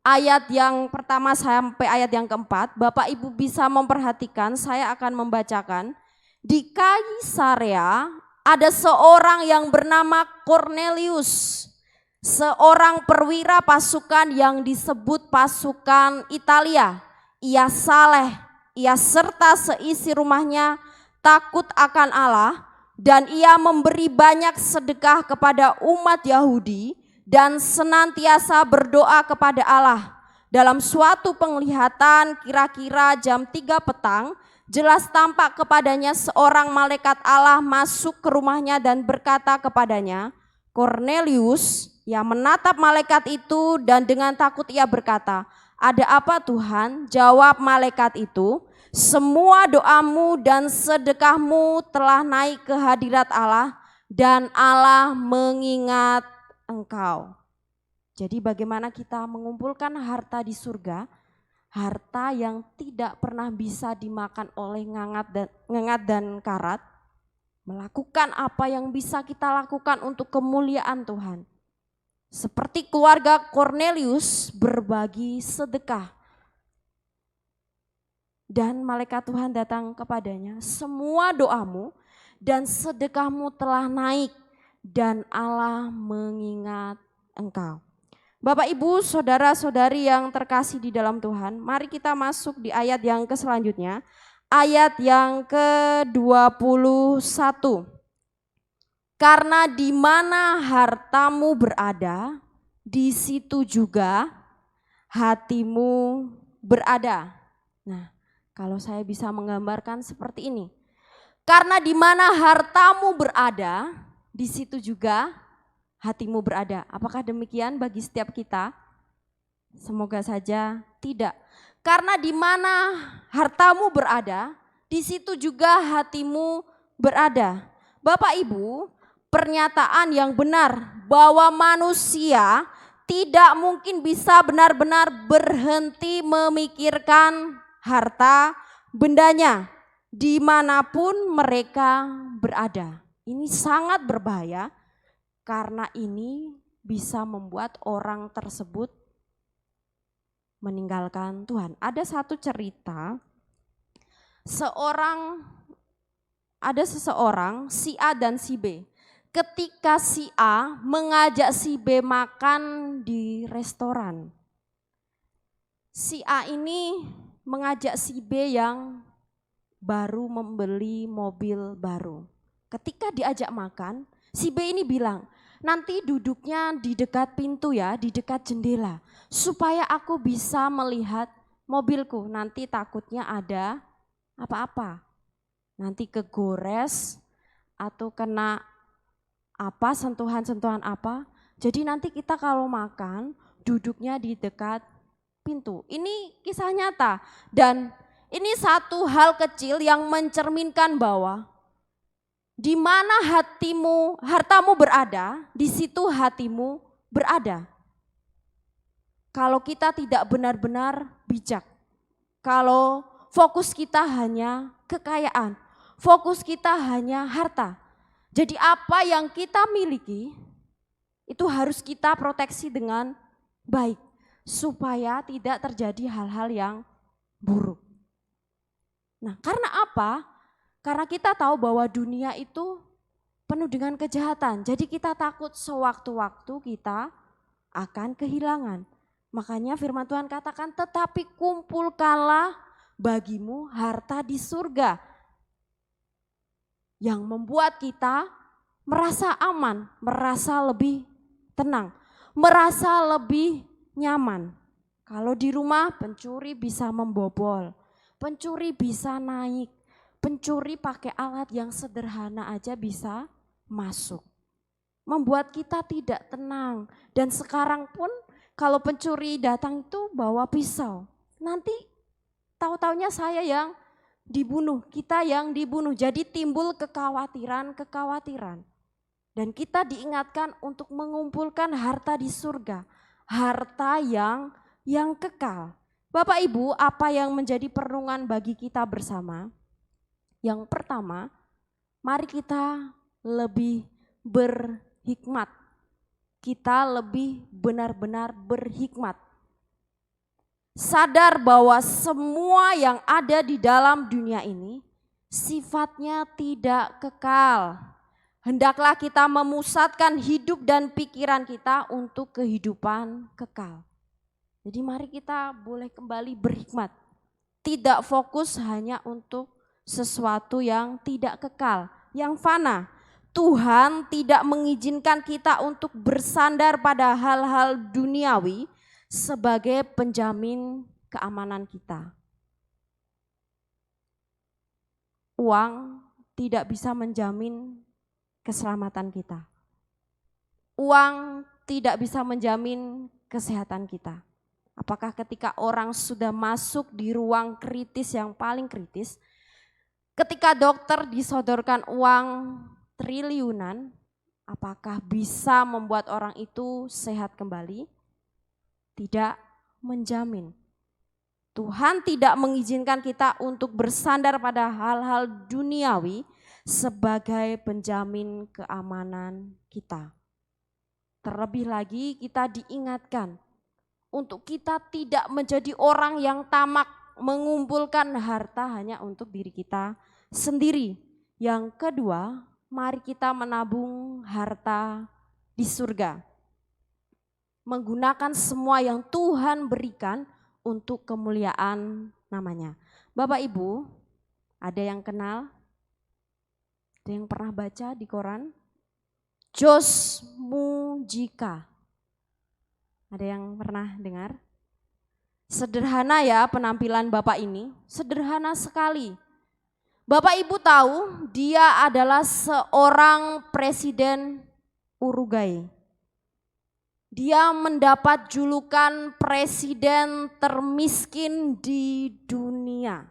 [SPEAKER 1] ayat yang pertama sampai ayat yang keempat, Bapak Ibu bisa memperhatikan, saya akan membacakan. Di Kaisarea ada seorang yang bernama Kornelius, seorang perwira pasukan yang disebut pasukan Italia. Ia saleh, ia serta seisi rumahnya takut akan Allah dan ia memberi banyak sedekah kepada umat Yahudi dan senantiasa berdoa kepada Allah. Dalam suatu penglihatan kira-kira jam 3 petang, jelas tampak kepadanya seorang malaikat Allah masuk ke rumahnya dan berkata kepadanya, Kornelius. Ia menatap malaikat itu dan dengan takut ia berkata, ada apa Tuhan? Jawab malaikat itu, semua doamu dan sedekahmu telah naik ke hadirat Allah dan Allah mengingat engkau. Jadi bagaimana kita mengumpulkan harta di surga, harta yang tidak pernah bisa dimakan oleh ngengat dan karat, melakukan apa yang bisa kita lakukan untuk kemuliaan Tuhan. Seperti keluarga Kornelius berbagi sedekah. Dan malaikat Tuhan datang kepadanya, semua doamu dan sedekahmu telah naik dan Allah mengingat engkau. Bapak Ibu, saudara-saudari yang terkasih di dalam Tuhan, mari kita masuk di ayat yang selanjutnya, ayat yang ke-21. Karena di mana hartamu berada, di situ juga hatimu berada. Nah, kalau saya bisa menggambarkan seperti ini. Karena di mana hartamu berada, di situ juga hatimu berada. Apakah demikian bagi setiap kita? Semoga saja tidak. Karena di mana hartamu berada, di situ juga hatimu berada. Bapak Ibu, pernyataan yang benar bahwa manusia tidak mungkin bisa benar-benar berhenti memikirkan harta bendanya dimanapun mereka berada. Ini sangat berbahaya karena ini bisa membuat orang tersebut meninggalkan Tuhan. Ada satu cerita, ada seseorang, si A dan si B. Ketika si A mengajak si B makan di restoran. Si A ini mengajak si B yang baru membeli mobil baru. Ketika diajak makan, si B ini bilang, nanti duduknya di dekat pintu ya, di dekat jendela. Supaya aku bisa melihat mobilku, nanti takutnya ada apa-apa. Nanti kegores atau kena apa, sentuhan-sentuhan apa. Jadi nanti kita kalau makan duduknya di dekat pintu. Ini kisah nyata dan ini satu hal kecil yang mencerminkan bahwa di mana hartamu berada, di situ hatimu berada. Kalau kita tidak benar-benar bijak, kalau fokus kita hanya kekayaan, fokus kita hanya harta. Jadi apa yang kita miliki itu harus kita proteksi dengan baik supaya tidak terjadi hal-hal yang buruk. Nah, karena apa? Karena kita tahu bahwa dunia itu penuh dengan kejahatan. Jadi kita takut sewaktu-waktu kita akan kehilangan. Makanya firman Tuhan katakan, tetapi kumpulkanlah bagimu harta di surga. Yang membuat kita merasa aman, merasa lebih tenang, merasa lebih nyaman. Kalau di rumah pencuri bisa membobol, pencuri bisa naik, pencuri pakai alat yang sederhana aja bisa masuk. Membuat kita tidak tenang dan sekarang pun kalau pencuri datang itu bawa pisau. Nanti tahu-taunya saya yang dibunuh, kita yang dibunuh. Jadi timbul kekhawatiran. Dan kita diingatkan untuk mengumpulkan harta di surga, harta yang kekal. Bapak Ibu, apa yang menjadi perenungan bagi kita bersama? Yang pertama, mari kita lebih berhikmat. Kita lebih benar-benar berhikmat. Sadar bahwa semua yang ada di dalam dunia ini sifatnya tidak kekal. Hendaklah kita memusatkan hidup dan pikiran kita untuk kehidupan kekal. Jadi mari kita boleh kembali berhikmat. Tidak fokus hanya untuk sesuatu yang tidak kekal. yang fana. Tuhan tidak mengizinkan kita untuk bersandar pada hal-hal duniawi sebagai penjamin keamanan kita. Uang tidak bisa menjamin keselamatan kita. Uang tidak bisa menjamin kesehatan kita. Apakah ketika orang sudah masuk di ruang kritis yang paling kritis, ketika dokter disodorkan uang triliunan, apakah bisa membuat orang itu sehat kembali? Tidak menjamin. Tuhan tidak mengizinkan kita untuk bersandar pada hal-hal duniawi sebagai penjamin keamanan kita. Terlebih lagi kita diingatkan untuk kita tidak menjadi orang yang tamak mengumpulkan harta hanya untuk diri kita sendiri. Yang kedua, mari kita menabung harta di surga. Menggunakan semua yang Tuhan berikan untuk kemuliaan namanya. Bapak Ibu, ada yang kenal? Ada yang pernah baca di koran? Jos Mujika. Ada yang pernah dengar? Sederhana ya penampilan Bapak ini, sederhana sekali. Bapak Ibu tahu dia adalah seorang presiden Uruguay. Dia mendapat julukan presiden termiskin di dunia.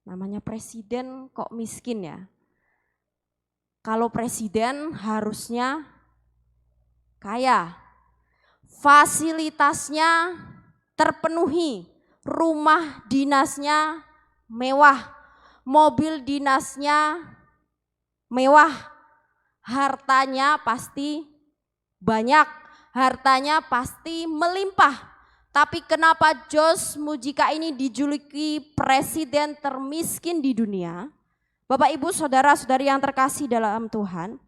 [SPEAKER 1] Namanya presiden kok miskin ya? Kalau presiden harusnya kaya, fasilitasnya terpenuhi, rumah dinasnya mewah, mobil dinasnya mewah, hartanya pasti banyak, hartanya pasti melimpah. Tapi kenapa Jos Mujika ini dijuluki presiden termiskin di dunia? Bapak Ibu saudara-saudari yang terkasih dalam Tuhan,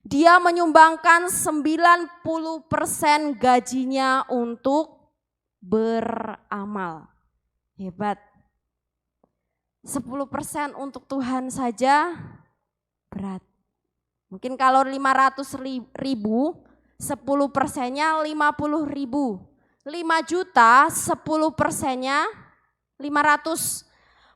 [SPEAKER 1] dia menyumbangkan 90% gajinya untuk beramal. Hebat. 10% untuk Tuhan saja berat. Mungkin kalau 500 ribu, 10%-nya 50 ribu. 5 juta, 10%-nya 500.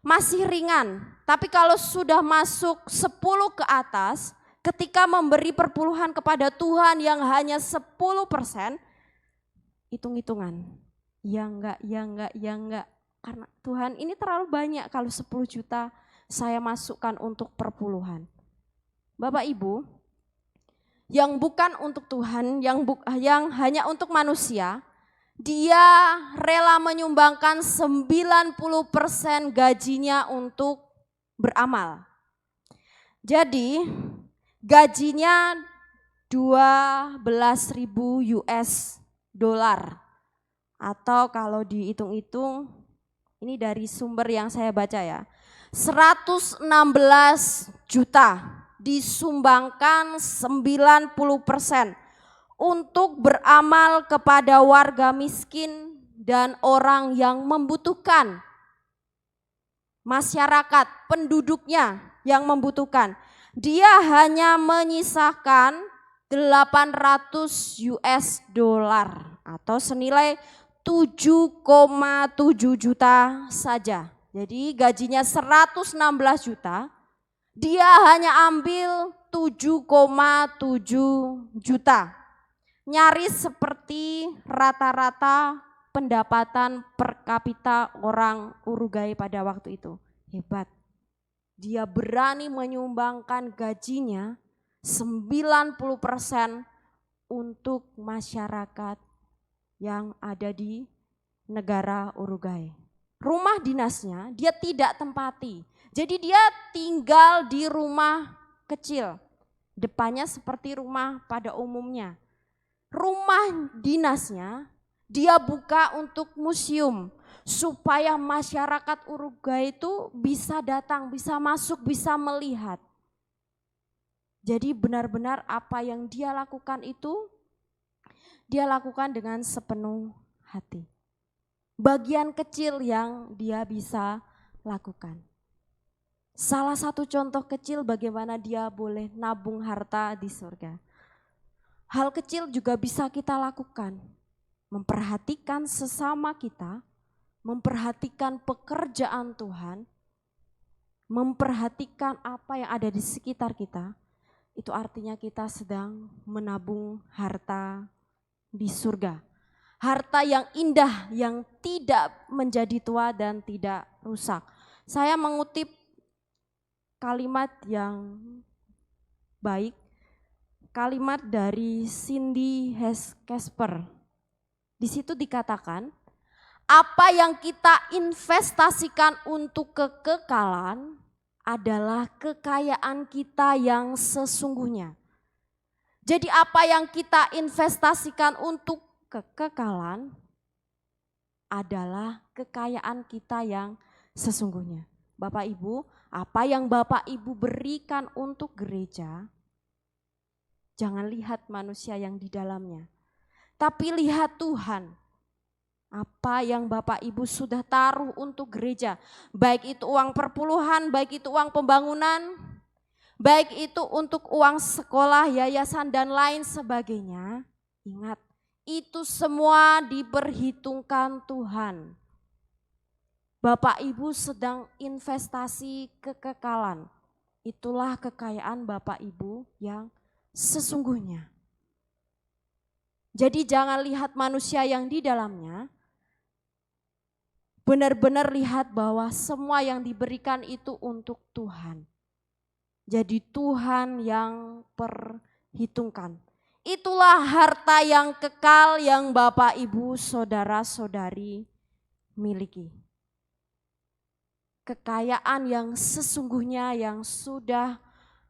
[SPEAKER 1] Masih ringan, tapi kalau sudah masuk 10 ke atas, ketika memberi perpuluhan kepada Tuhan yang hanya 10%, hitung-hitungan. Ya enggak, ya enggak, ya enggak. Karena Tuhan ini terlalu banyak kalau 10 juta saya masukkan untuk perpuluhan. Bapak Ibu, yang bukan untuk Tuhan, yang hanya untuk manusia, dia rela menyumbangkan 90% gajinya untuk beramal. Jadi gajinya 12.000 US dollar. Atau kalau dihitung-hitung, ini dari sumber yang saya baca ya, 116 juta disumbangkan 90%. Untuk beramal kepada warga miskin dan orang yang membutuhkan. Masyarakat, penduduknya yang membutuhkan. Dia hanya menyisakan 800 US dollar atau senilai 7,7 juta saja. Jadi gajinya 116 juta, dia hanya ambil 7,7 juta. Nyaris seperti rata-rata pendapatan per kapita orang Uruguay pada waktu itu. Hebat. Dia berani menyumbangkan gajinya 90% untuk masyarakat yang ada di negara Uruguay. Rumah dinasnya dia tidak tempati. Jadi dia tinggal di rumah kecil. Depannya seperti rumah pada umumnya. Rumah dinasnya dia buka untuk museum supaya masyarakat Uruguay itu bisa datang, bisa masuk, bisa melihat. Jadi benar-benar apa yang dia lakukan itu dia lakukan dengan sepenuh hati. Bagian kecil yang dia bisa lakukan. Salah satu contoh kecil bagaimana dia boleh nabung harta di surga. Hal kecil juga bisa kita lakukan. Memperhatikan sesama kita, memperhatikan pekerjaan Tuhan, memperhatikan apa yang ada di sekitar kita. Itu artinya kita sedang menabung harta di surga. Harta yang indah, yang tidak menjadi tua dan tidak rusak. Saya mengutip kalimat yang baik, kalimat dari Cindy Casper. Di situ dikatakan, apa yang kita investasikan untuk kekekalan adalah kekayaan kita yang sesungguhnya. Jadi apa yang kita investasikan untuk kekekalan adalah kekayaan kita yang sesungguhnya. Bapak Ibu, apa yang Bapak Ibu berikan untuk gereja, jangan lihat manusia yang di dalamnya, tapi lihat Tuhan. Apa yang Bapak Ibu sudah taruh untuk gereja, baik itu uang perpuluhan, baik itu uang pembangunan, baik itu untuk uang sekolah, yayasan dan lain sebagainya. Ingat, itu semua diperhitungkan Tuhan. Bapak Ibu sedang investasi kekekalan. Itulah kekayaan Bapak Ibu yang sesungguhnya. Jadi jangan lihat manusia yang di dalamnya, benar-benar lihat bahwa semua yang diberikan itu untuk Tuhan. Jadi Tuhan yang perhitungkan. Itulah harta yang kekal yang Bapak Ibu saudara-saudari miliki. Kekayaan yang sesungguhnya yang sudah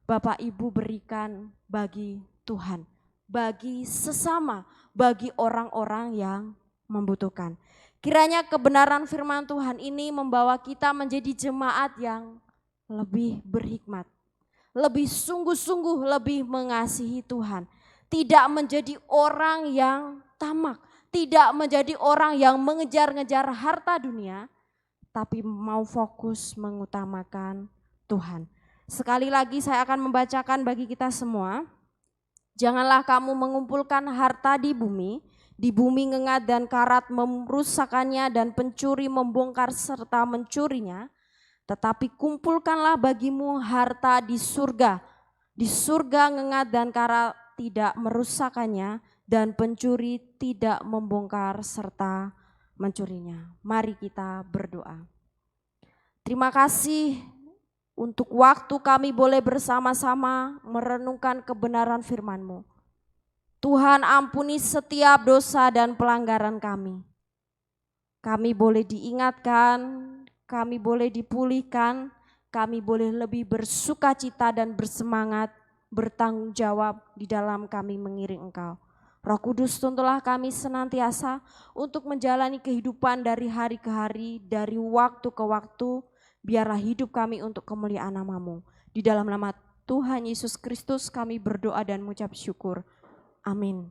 [SPEAKER 1] Bapak Ibu berikan bagi Tuhan, bagi sesama, bagi orang-orang yang membutuhkan. Kiranya kebenaran firman Tuhan ini membawa kita menjadi jemaat yang lebih berhikmat, lebih sungguh-sungguh, lebih mengasihi Tuhan. Tidak menjadi orang yang tamak, tidak menjadi orang yang mengejar-ngejar harta dunia, tapi mau fokus mengutamakan Tuhan. Sekali lagi saya akan membacakan bagi kita semua. Janganlah kamu mengumpulkan harta di bumi ngengat dan karat merusakannya dan pencuri membongkar serta mencurinya. Tetapi kumpulkanlah bagimu harta di surga. Di surga ngengat dan karat tidak merusakannya dan pencuri tidak membongkar serta mencurinya. Mari kita berdoa. Terima kasih untuk waktu kami boleh bersama-sama merenungkan kebenaran firman-Mu. Tuhan, ampuni setiap dosa dan pelanggaran kami. Kami boleh diingatkan, kami boleh dipulihkan, kami boleh lebih bersukacita dan bersemangat, bertanggung jawab di dalam kami mengiring Engkau. Roh Kudus, tuntunlah kami senantiasa untuk menjalani kehidupan dari hari ke hari, dari waktu ke waktu. Biarlah hidup kami untuk kemuliaan nama-Mu. Di dalam nama Tuhan Yesus Kristus kami berdoa dan mengucap syukur. Amin.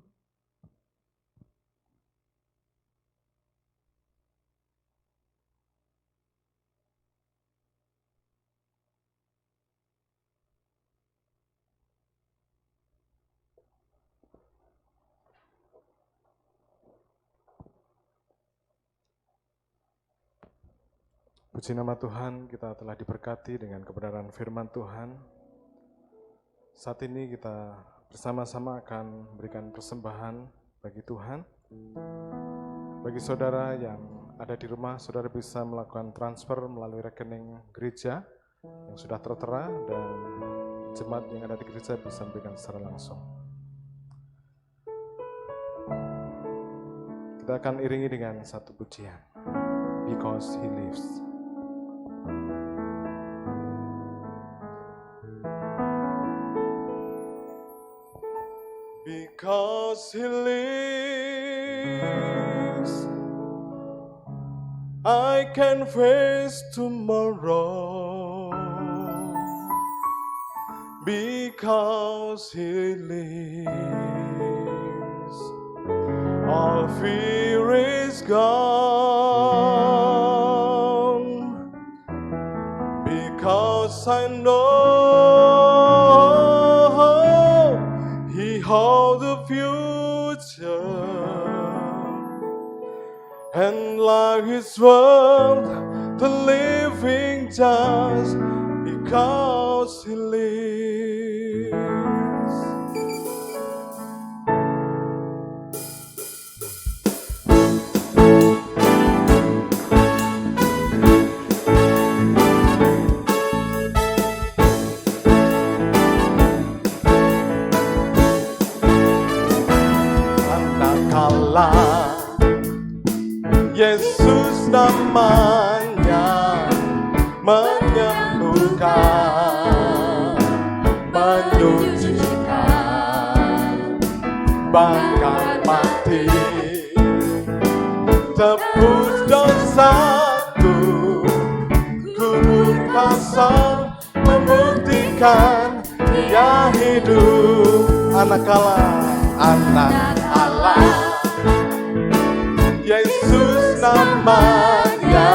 [SPEAKER 2] Puji nama Tuhan, kita telah diberkati dengan kebenaran firman Tuhan. Saat ini kita bersama-sama akan berikan persembahan bagi Tuhan. Bagi saudara yang ada di rumah, saudara bisa melakukan transfer melalui rekening gereja yang sudah tertera, dan jemaat yang ada di gereja bisa memberikan secara langsung. Kita akan iringi dengan satu pujian, Because He Lives. Because He lives, I can face tomorrow. Because He lives, all fear is gone. Because 'cause I know He holds the future, and life is worth the living just because He lives. Allah, Yesus namanya menyembuhkan, menyucikan, bahkan mati, tebus dosaku, kubur kosong membuktikan Dia hidup. Anak Allah, anak Allah, Yesus namanya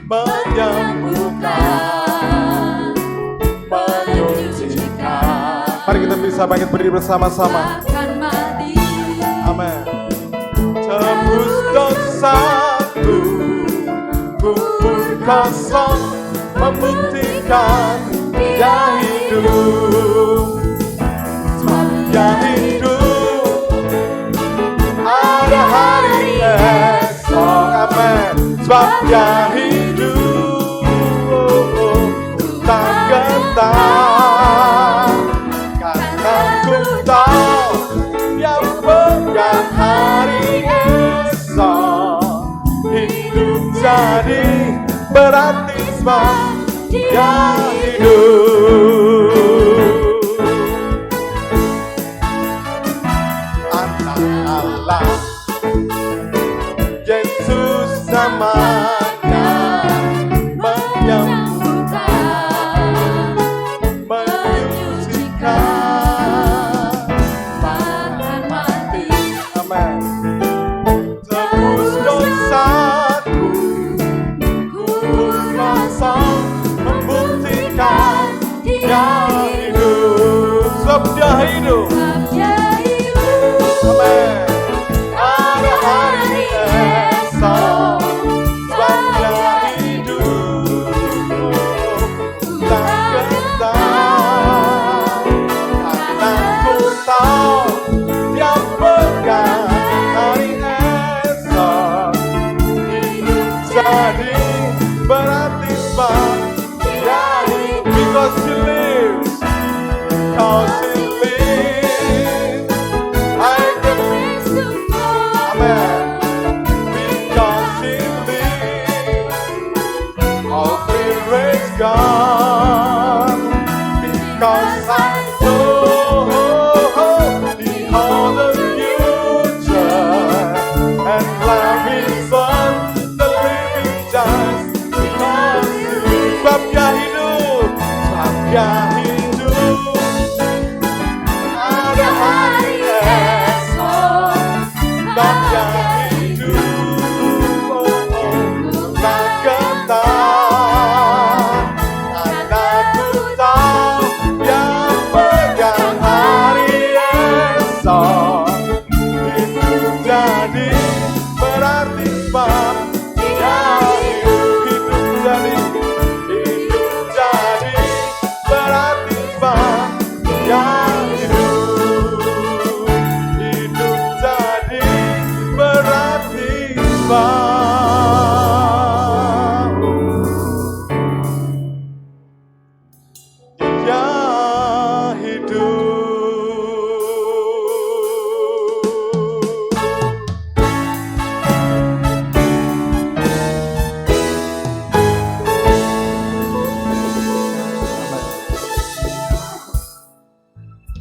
[SPEAKER 2] menyembuhkan, menyucikan. Mari kita bisa bangkit berdiri bersama-sama. Amin. Tebus dosaku, kubur kosong membuktikan Dia hidup. Dia hidup, ada hari esok, amin. Sebab Dia hidup, tak gentar, karena ku tahu Dia pegang hari esok. Hidup jadi berarti sebab Dia hidup. Allah, Yesus namanya menyembuhkan, menyucikan, bahkan mati, amin. Tebus dosaku, kubur kosong membuktikan Dia hidup. Sebab Dia hidup, amin. Ada hari esok, sebab Dia hidup, tak gentar, karena ku tahu Dia pegang hari esok. Hidup jadi berarti sebab Dia hidup. Because He lives, because He lives, I can live. Amen. Because He lives, all fear is gone. Because I know He holds the future, and life is fun, the living just because He lives. Sebab Dia hidup, sebab Dia hidup, ada hari esok. Sebab Dia hidup, tak gentar, karena ku tahu Dia pegang hari esok. Hidup jadi berarti sebab Dia hidup. Hidup jadi berarti sebab Dia hidup. Hidup jadi berarti sebab Dia hidup.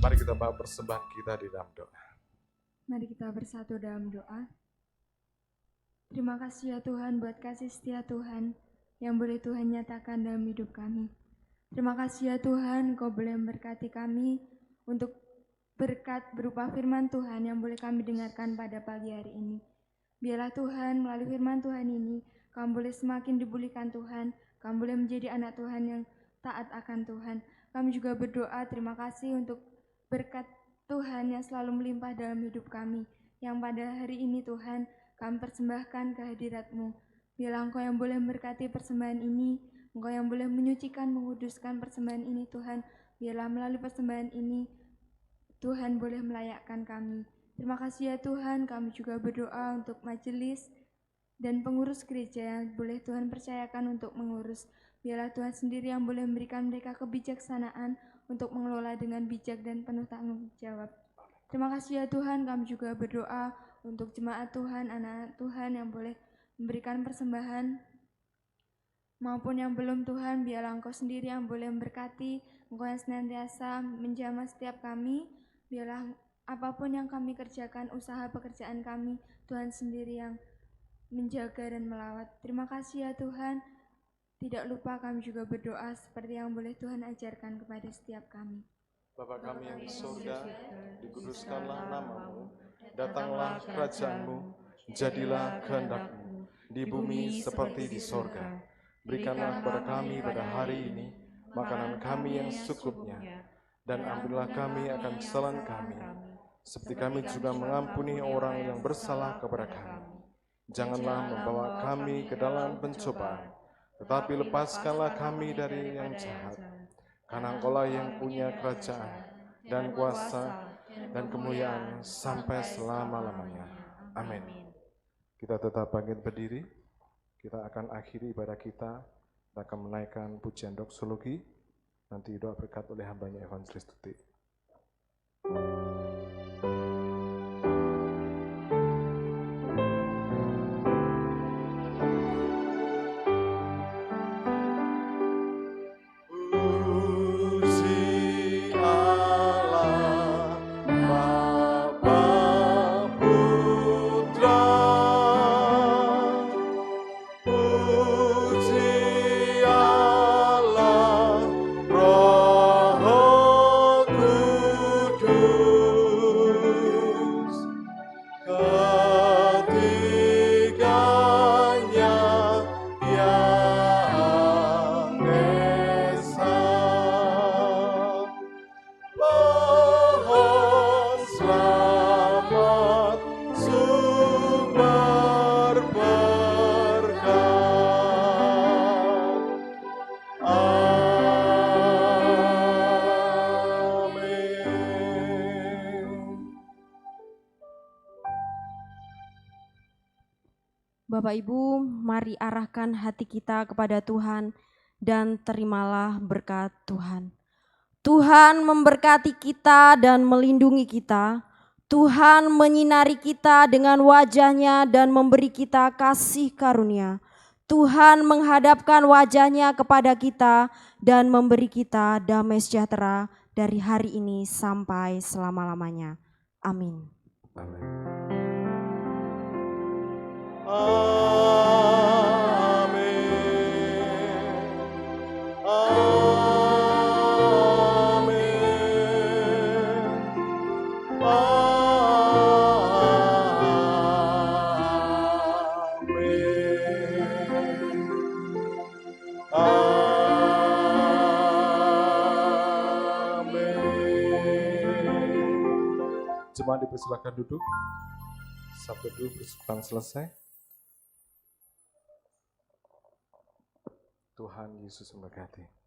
[SPEAKER 2] Mari kita bawa persembahan kita di dalam doa.
[SPEAKER 5] Mari kita bersatu dalam doa. Terima kasih ya Tuhan buat kasih setia Tuhan yang boleh Tuhan nyatakan dalam hidup kami. Terima kasih ya Tuhan, Kau boleh memberkati kami untuk berkat berupa firman Tuhan yang boleh kami dengarkan pada pagi hari ini. Biarlah Tuhan melalui firman Tuhan ini, kami boleh semakin dipulihkan Tuhan, kami boleh menjadi anak Tuhan yang taat akan Tuhan. Kami juga berdoa terima kasih untuk berkat Tuhan yang selalu melimpah dalam hidup kami. Yang pada hari ini Tuhan, kami persembahkan kehadirat-Mu. Biarlah Engkau yang boleh memberkati persembahan ini, Engkau yang boleh menyucikan, menguduskan persembahan ini Tuhan. Biarlah melalui persembahan ini, Tuhan boleh melayakkan kami. Terima kasih ya Tuhan, kami juga berdoa untuk majelis dan pengurus gereja yang boleh Tuhan percayakan untuk mengurus. Biarlah Tuhan sendiri yang boleh memberikan mereka kebijaksanaan untuk mengelola dengan bijak dan penuh tanggung jawab. Terima kasih ya Tuhan, kami juga berdoa untuk jemaat Tuhan, anak-anak Tuhan yang boleh memberikan persembahan maupun yang belum Tuhan, biarlah Engkau sendiri yang boleh memberkati, Engkau yang senantiasa menjamah setiap kami, biarlah apapun yang kami kerjakan, usaha pekerjaan kami, Tuhan sendiri yang menjaga dan melawat. Terima kasih ya Tuhan. Tidak lupa kami juga berdoa seperti yang boleh Tuhan ajarkan kepada setiap kami.
[SPEAKER 2] Bapa kami yang di surga, dikuduskanlah nama-Mu, datanglah kerajaan-Mu, jadilah kehendak-Mu, di bumi seperti di surga. Berikanlah kepada kami pada hari ini makanan kami yang secukupnya, dan ampunilah kami akan kesalahan kami, seperti kami juga mengampuni orang yang bersalah kepada kami. Janganlah membawa kami ke dalam pencobaan, tetapi lepaskanlah kami dari yang jahat. Karena Engkaulah yang punya kerajaan dan kuasa dan kemuliaan sampai selama-lamanya. Amin. Kita tetap bangkit berdiri. Kita akan akhiri ibadah kita. Kita akan menaikkan pujian doksologi. Nanti doa berkat oleh hambanya Evangelis Tuti.
[SPEAKER 1] Bapak Ibu, mari arahkan hati kita kepada Tuhan dan terimalah berkat Tuhan. Tuhan memberkati kita dan melindungi kita. Tuhan menyinari kita dengan wajah-Nya dan memberi kita kasih karunia. Tuhan menghadapkan wajah-Nya kepada kita dan memberi kita damai sejahtera dari hari ini sampai selama-lamanya. Amin.
[SPEAKER 2] Amin. Jemaat dipersilakan duduk. Sabtu dulu persekutuan selesai. Tuhan Yesus memberkati.